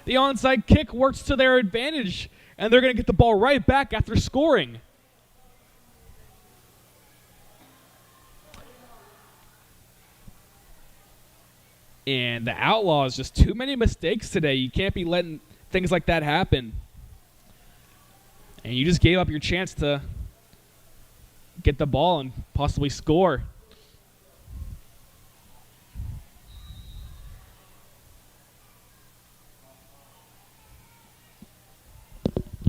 The onside kick works to their advantage, and they're going to get the ball right back after scoring. And the Outlaws, just too many mistakes today. You can't be letting things like that happen. And you just gave up your chance to get the ball and possibly score.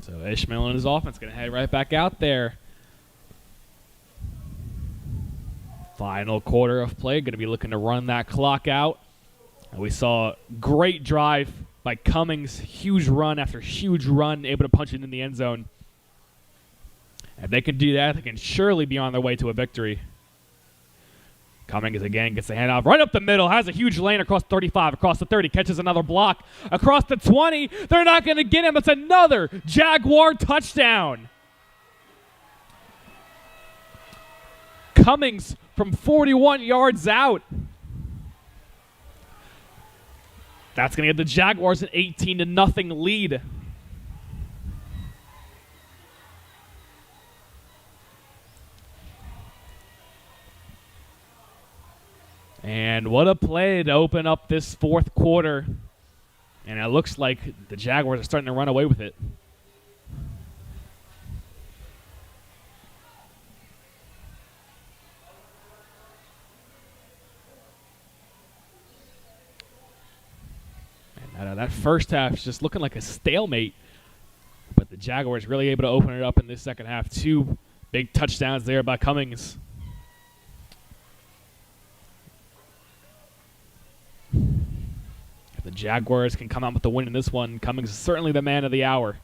So Ishmael and his offense going to head right back out there. Final quarter of play, going to be looking to run that clock out. And we saw a great drive by Cummings, huge run after huge run, able to punch it in the end zone. If they can do that, they can surely be on their way to a victory. Cummings again gets the handoff right up the middle, has a huge lane across 35, across the 30, catches another block, across the 20. They're not going to get him. It's another Jaguar touchdown. Cummings from 41 yards out. That's going to get the Jaguars an 18-0 lead. And what a play to open up this fourth quarter. And it looks like the Jaguars are starting to run away with it. And that first half is just looking like a stalemate. But the Jaguars really able to open it up in this second half. 2 big touchdowns there by Cummings. If the Jaguars can come out with the win in this one, Cummings is certainly the man of the hour.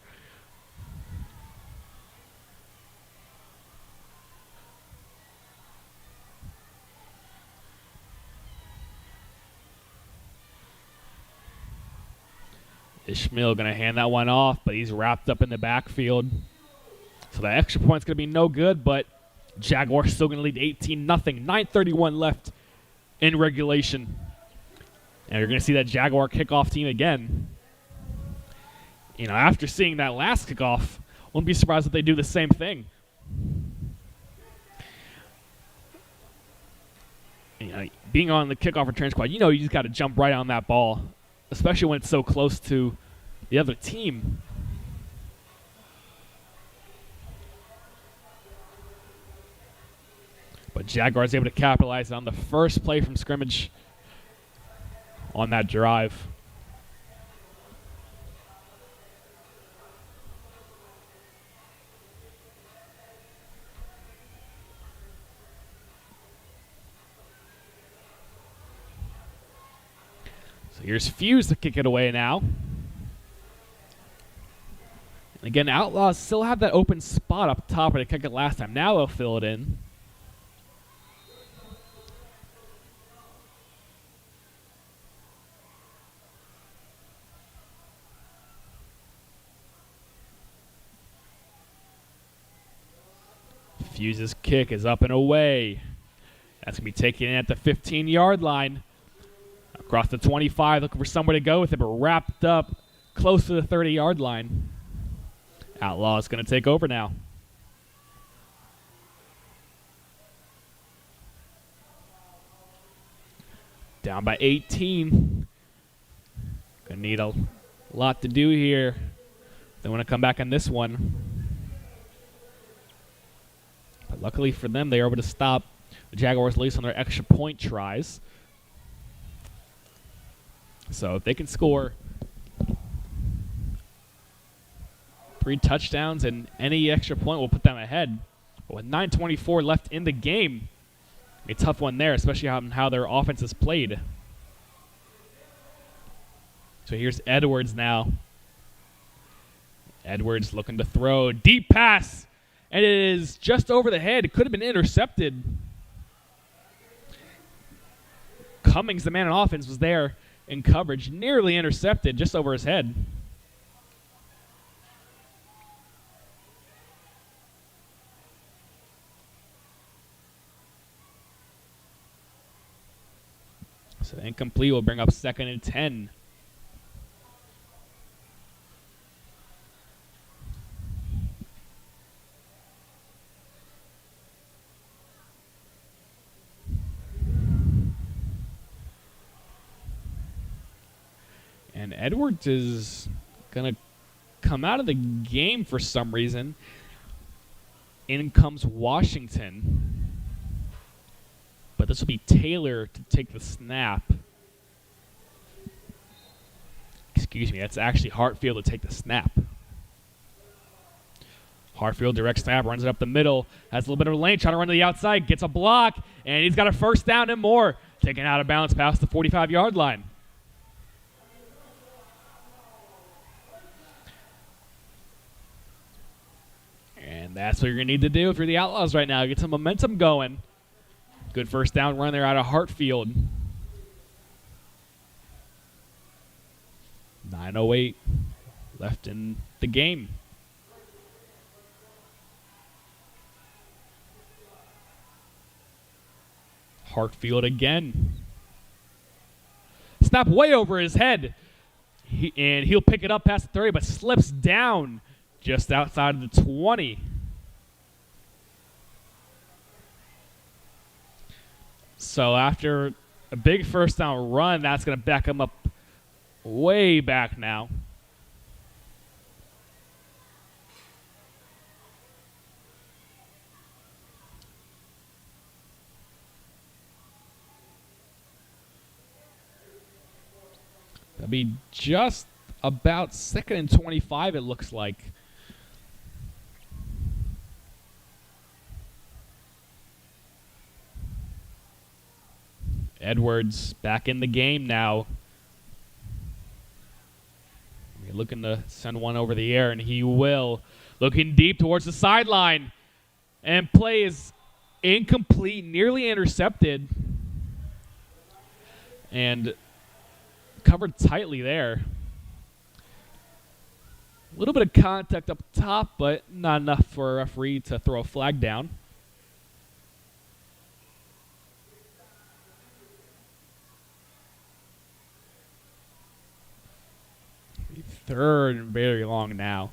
Ishmael going to hand that one off, but he's wrapped up in the backfield. So that extra point's going to be no good, but Jaguars still going to lead 18-0. 9:31 left in regulation. And you're going to see that Jaguar kickoff team again. You know, after seeing that last kickoff, wouldn't be surprised if they do the same thing. You know, being on the kickoff return squad, you know you just got to jump right on that ball, especially when it's so close to the other team. But Jaguars able to capitalize on the first play from scrimmage on that drive. So here's Fuse to kick it away now. And again, Outlaws still have that open spot up top where they kicked it last time. Now they'll fill it in. Fuse's kick is up and away. That's going to be taken in at the 15-yard line. Across the 25, looking for somewhere to go with it, but wrapped up close to the 30-yard line. Outlaws going to take over now. Down by 18. Going to need a lot to do here. They want to come back on this one. But luckily for them, they are able to stop the Jaguars at least on their extra point tries. So if they can score 3 touchdowns and any extra point will put them ahead. But with 9:24 left in the game, a tough one there, especially on how their offense is played. So here's Edwards now. Edwards looking to throw. Deep pass. And it is just over the head. It could have been intercepted. Cummings, the man in offense, was there in coverage. Nearly intercepted just over his head. So incomplete will bring up 2nd and 10. And Edwards is going to come out of the game for some reason. In comes Washington. But this will be Taylor to take the snap. Excuse me, that's actually Hartfield to take the snap. Hartfield direct snap, runs it up the middle, has a little bit of a lane, trying to run to the outside, gets a block, and he's got a first down and more. Taken out of bounds past the 45-yard line. And that's what you're going to need to do if you're the Outlaws right now. Get some momentum going. Good first down run there out of Hartfield. 9:08 left in the game. Hartfield again. Snap way over his head. And he'll pick it up past the 30, but slips down just outside of the 20. So after a big first down run, that's going to back him up way back now. That'll be just about 2nd and 25, it looks like. Edwards back in the game now. We're looking to send one over the air, and he will. Looking deep towards the sideline. And play is incomplete, nearly intercepted. And covered tightly there. A little bit of contact up top, but not enough for a referee to throw a flag down. Third and very long now.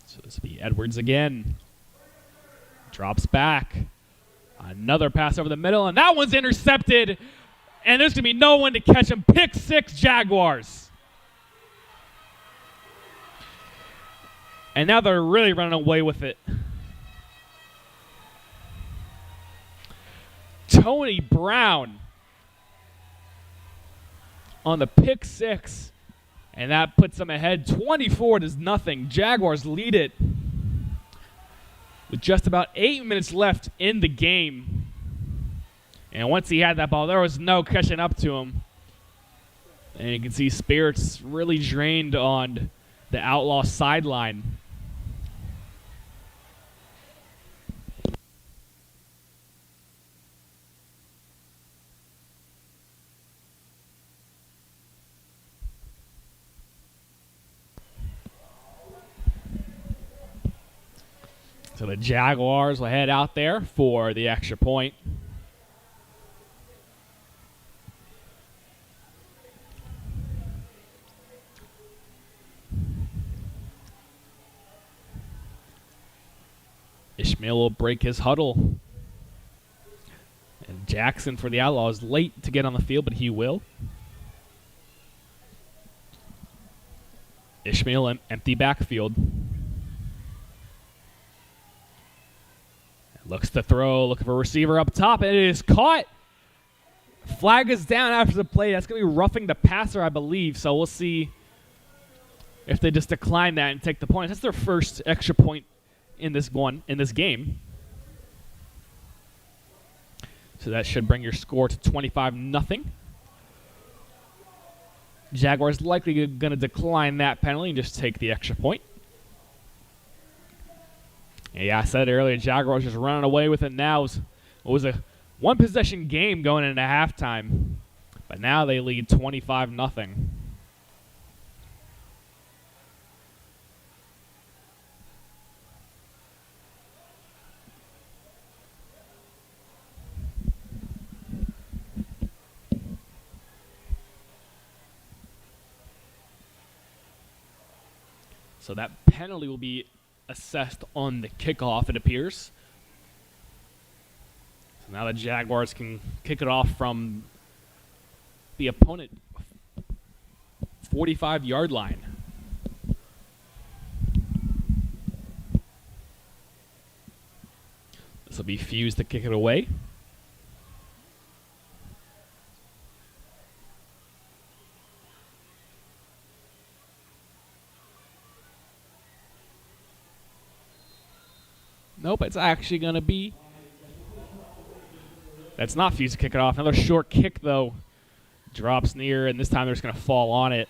So this will be Edwards again. Drops back. Another pass over the middle, and that one's intercepted. And there's going to be no one to catch him. Pick 6 Jaguars. And now they're really running away with it. Tony Brown on the pick 6, and that puts them ahead 24-0. Jaguars lead it with just about 8 minutes left in the game. And once he had that ball, there was no catching up to him. And you can see spirits really drained on the Outlaw sideline. So the Jaguars will head out there for the extra point. Ishmael will break his huddle. And Jackson for the Outlaws late to get on the field, but he will. Ishmael empty backfield. Looks to throw, looking for a receiver up top, and it is caught. Flag is down after the play. That's going to be roughing the passer, I believe. So we'll see if they just decline that and take the point. That's their first extra point in this game. So that should bring your score to 25-0. Jaguars likely going to decline that penalty and just take the extra point. Yeah, I said it earlier, Jaguars just running away with it now. It was a one-possession game going into halftime, but now they lead 25-0. So that penalty will be assessed on the kickoff, it appears. So now the Jaguars can kick it off from the opponent 45-yard line. This will be Fuse to kick it away. Nope, it's actually going to be... That's not Fuse to kick it off. Another short kick, though. Drops near, and this time they're just going to fall on it.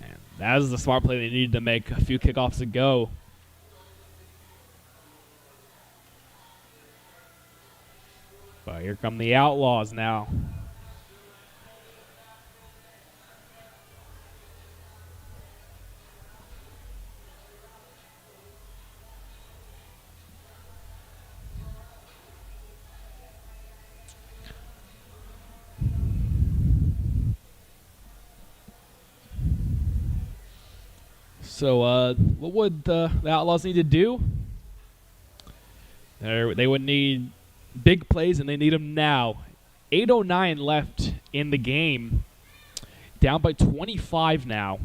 Man, that was the smart play they needed to make a few kickoffs ago. But here come the Outlaws now. So what would the Outlaws need to do? They would need big plays, and they need them now. 8:09 left in the game. Down by 25 now.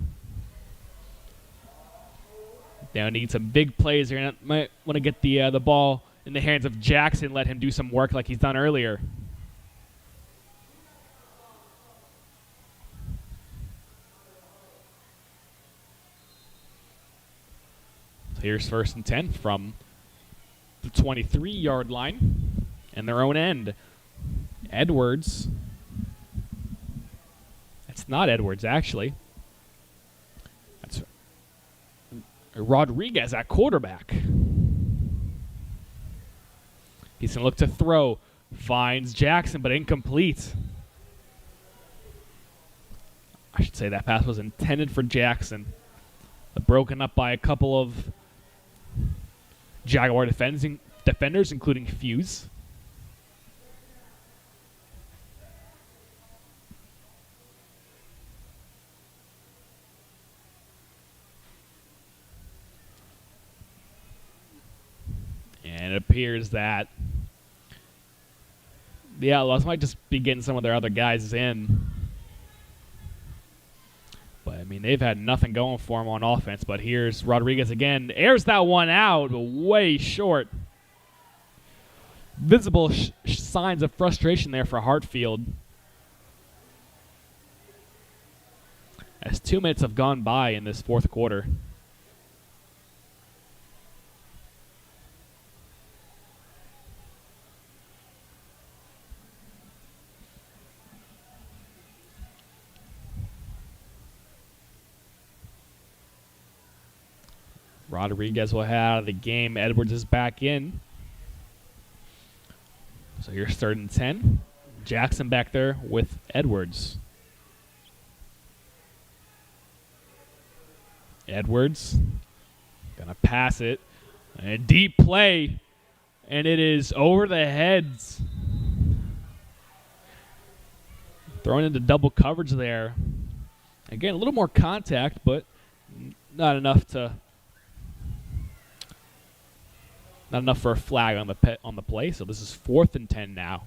They need some big plays. They might want to get the ball in the hands of Jackson, let him do some work like he's done earlier. Here's 1st and 10 from the 23-yard line and their own end. Edwards. It's not Edwards, actually. That's Rodriguez at quarterback. He's going to look to throw. Finds Jackson, but incomplete. I should say that pass was intended for Jackson. But broken up by a couple of Jaguar defenders, including Fuse. And it appears that the Outlaws might just be getting some of their other guys in. But, I mean, they've had nothing going for them on offense. But here's Rodriguez again. Airs that one out, but way short. Visible signs of frustration there for Hartfield. As 2 minutes have gone by in this fourth quarter. Rodriguez will head out of the game. Edwards is back in. So here's 3rd and 10. Jackson back there with Edwards. Edwards gonna pass it. A deep play. And it is over the heads. Thrown into double coverage there. Again, a little more contact, but not enough for a flag on the play. So this is 4th and 10 now.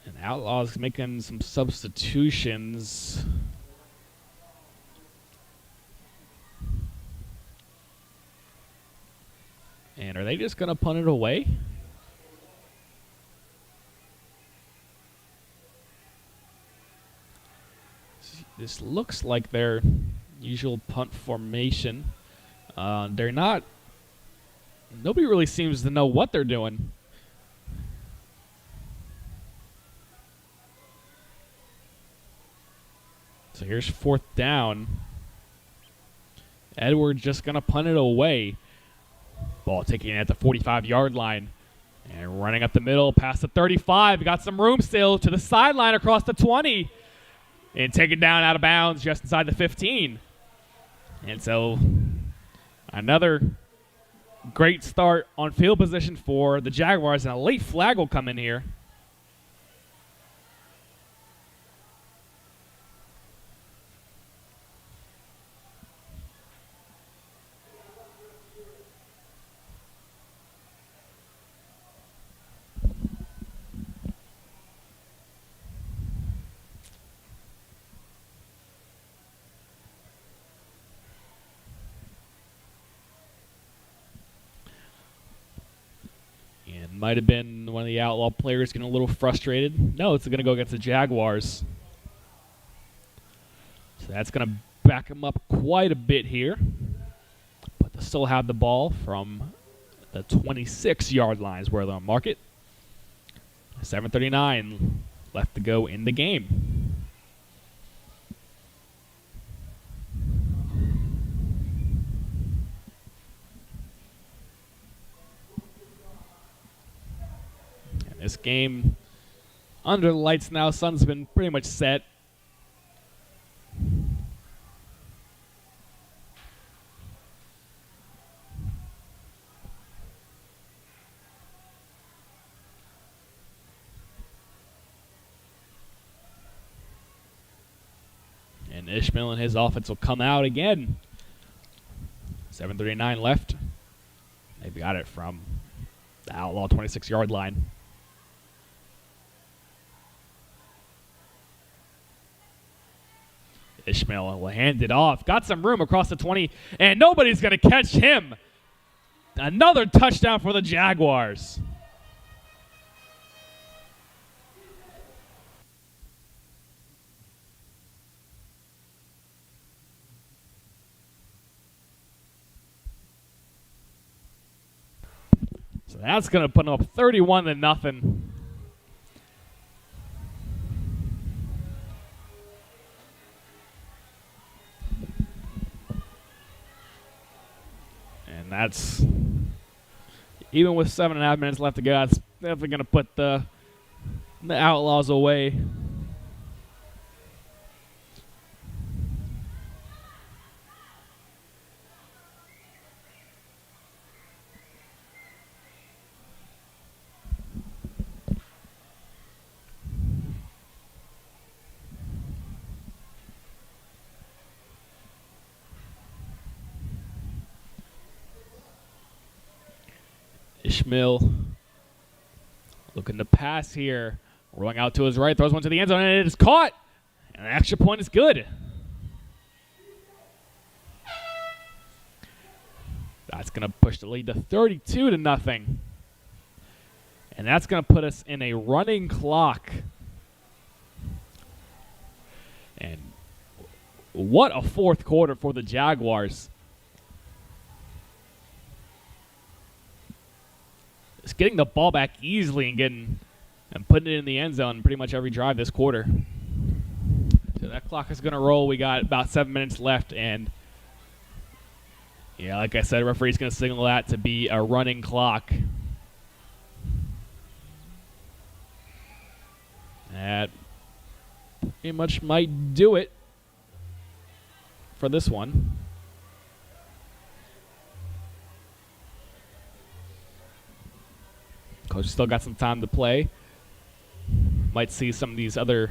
And Outlaws making some substitutions. And are they just going to punt it away? This looks like their usual punt formation. They're not. Nobody really seems to know what they're doing. So here's 4th down. Edwards just going to punt it away. Ball taking it at the 45-yard line. And running up the middle past the 35. Got some room still to the sideline across the 20. And taken down out of bounds just inside the 15. And so another great start on field position for the Jaguars. And a late flag will come in here. Might have been one of the Outlaw players getting a little frustrated. No, it's going to go against the Jaguars. So that's going to back them up quite a bit here. But they still have the ball from the 26-yard lines where they'll mark it. 7:39 left to go in the game. This game, under the lights now, sun's been pretty much set. And Ishmael and his offense will come out again. 7:39 left. They've got it from the Outlaw 26-yard line. Ishmael will hand it off. Got some room across the 20, and nobody's going to catch him. Another touchdown for the Jaguars. So that's going to put them up 31-0. That's, even with 7.5 minutes left to go, that's definitely going to put the Outlaws away. Ishmael looking to pass here. Rolling out to his right, throws one to the end zone, and it is caught. And an extra point is good. That's going to push the lead to 32-0. And that's going to put us in a running clock. And what a fourth quarter for the Jaguars. Just getting the ball back easily and putting it in the end zone pretty much every drive this quarter. So that clock is going to roll. We got about 7 minutes left, and yeah, like I said, referee's going to signal that to be a running clock. That pretty much might do it for this one. Coach still got some time to play. Might see some of these other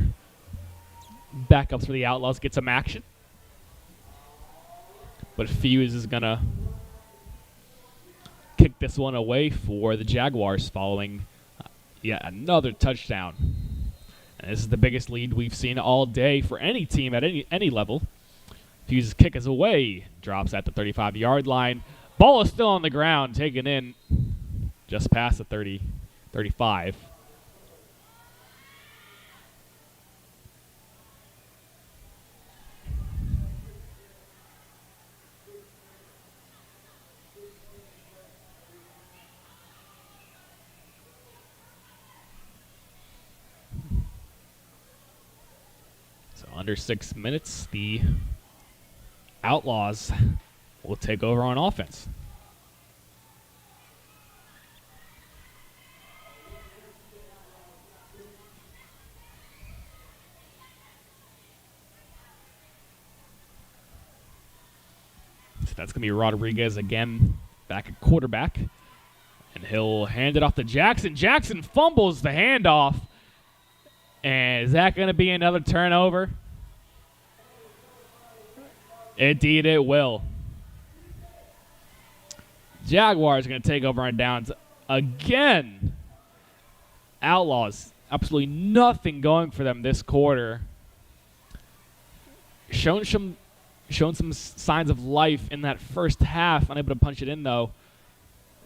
backups for the Outlaws get some action. But Fuse is going to kick this one away for the Jaguars following yet another touchdown. And this is the biggest lead we've seen all day for any team at any level. Fuse's kick is away. Drops at the 35-yard line. Ball is still on the ground, taken in just past the 30, 35. So under 6 minutes, the Outlaws will take over on offense. So that's going to be Rodriguez again back at quarterback. And he'll hand it off to Jackson. Jackson fumbles the handoff. And is that going to be another turnover? Indeed it will. Jaguars going to take over on downs again. Outlaws, absolutely nothing going for them this quarter. Shown some signs of life in that first half. Unable to punch it in, though.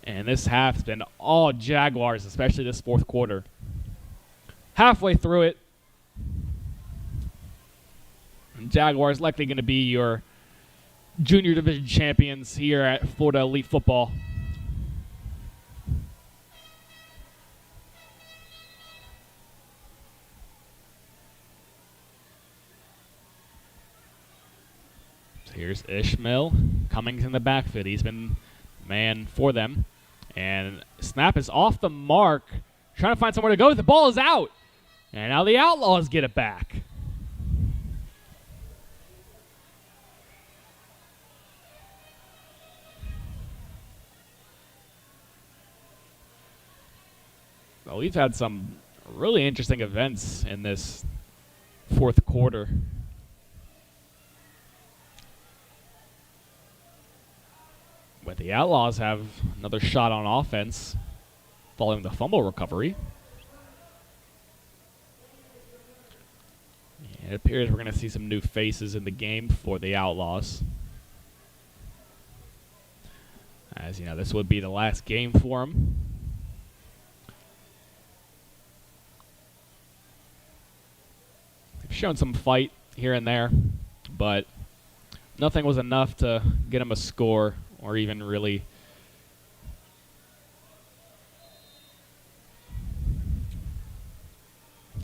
And this half's been all Jaguars, especially this fourth quarter. Halfway through it, Jaguars likely going to be your junior division champions here at Florida Elite Football. So here's Ishmael coming in the backfield. He's been man for them. And snap is off the mark. Trying to find somewhere to go. The ball is out. And now the Outlaws get it back. Well, we've had some really interesting events in this fourth quarter. But the Outlaws have another shot on offense following the fumble recovery. And it appears we're going to see some new faces in the game for the Outlaws. As you know, this would be the last game for them. They've shown some fight here and there, but nothing was enough to get them a score or even really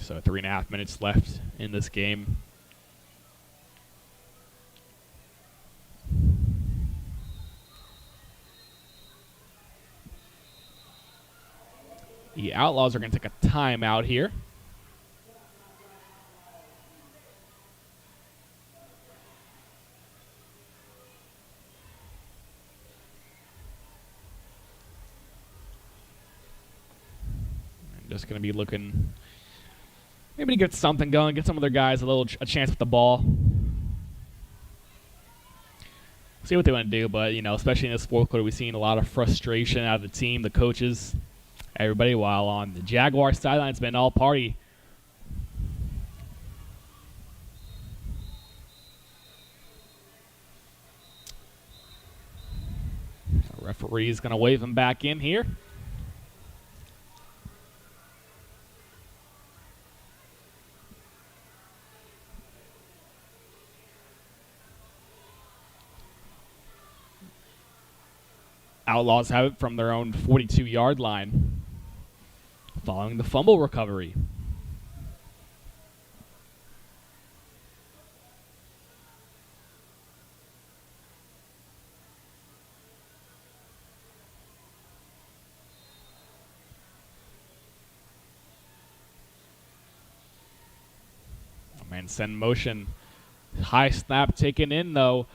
so 3.5 minutes left in this game. The Outlaws are going to take a timeout here. Just going to be looking maybe to get something going, get some of their guys a chance with the ball. See what they want to do, but, you know, especially in this fourth quarter, we've seen a lot of frustration out of the team, the coaches, everybody, while on the Jaguar sideline, it's been all party. The referee's going to wave him back in here. Outlaws have it from their own 42-yard line following the fumble recovery. Man, send motion. High snap taken in, though.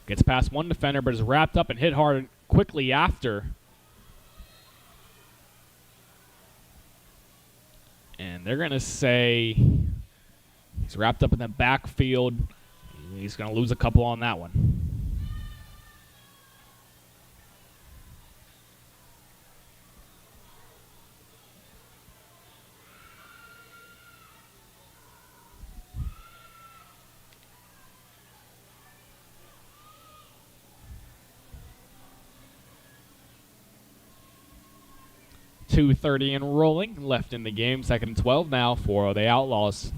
Gets past one defender, but is wrapped up and hit hard quickly after. And they're going to say he's wrapped up in the backfield. He's going to lose a couple on that one. 2:30 and rolling left in the game. 2nd and 12 now for the Outlaws.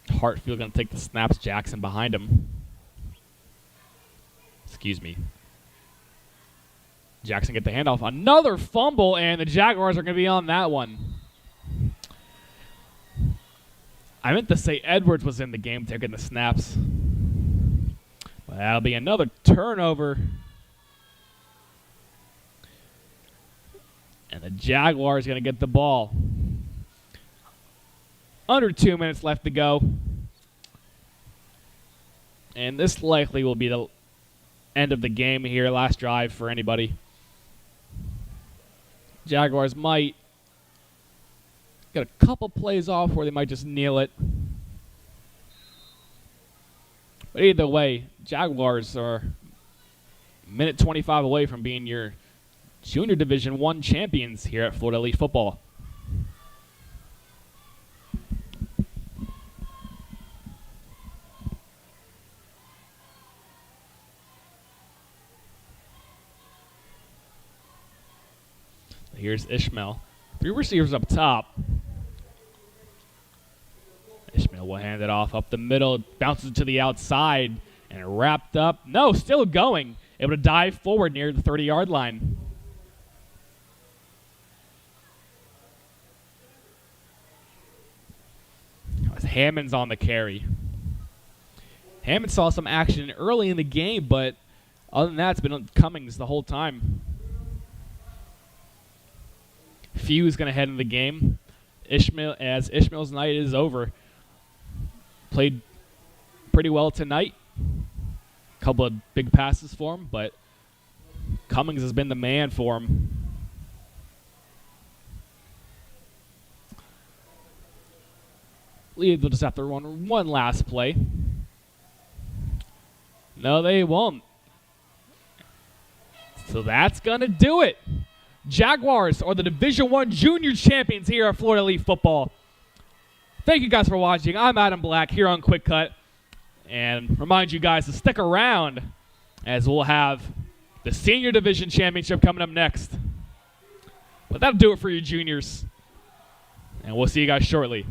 Hartfield going to take the snaps. Jackson behind him. Excuse me. Jackson get the handoff. Another fumble, and the Jaguars are going to be on that one. I meant to say Edwards was in the game taking the snaps. But that'll be another turnover. And the Jaguars going to get the ball. Under 2 minutes left to go. And this likely will be the end of the game here. Last drive for anybody. Jaguars might get a couple plays off where they might just kneel it. But either way, Jaguars are minute 25 away from being your Junior Division I champions here at Florida Elite Football. Here's Ishmael. 3 receivers up top. Ishmael will hand it off up the middle. Bounces to the outside. And wrapped up. No, still going. Able to dive forward near the 30-yard line. Hammond's on the carry. Hammond saw some action early in the game, but other than that, it's been Cummings the whole time. Few is going to head in the game. Ishmael's night is over. Played pretty well tonight. Couple of big passes for him, but Cummings has been the man for him. They'll just have to run one last play. No, they won't. So that's going to do it. Jaguars are the Division I Junior Champions here at Florida Elite Football. Thank you guys for watching. I'm Adam Black here on Quick Cut. And remind you guys to stick around as we'll have the Senior Division Championship coming up next. But that'll do it for you juniors. And we'll see you guys shortly.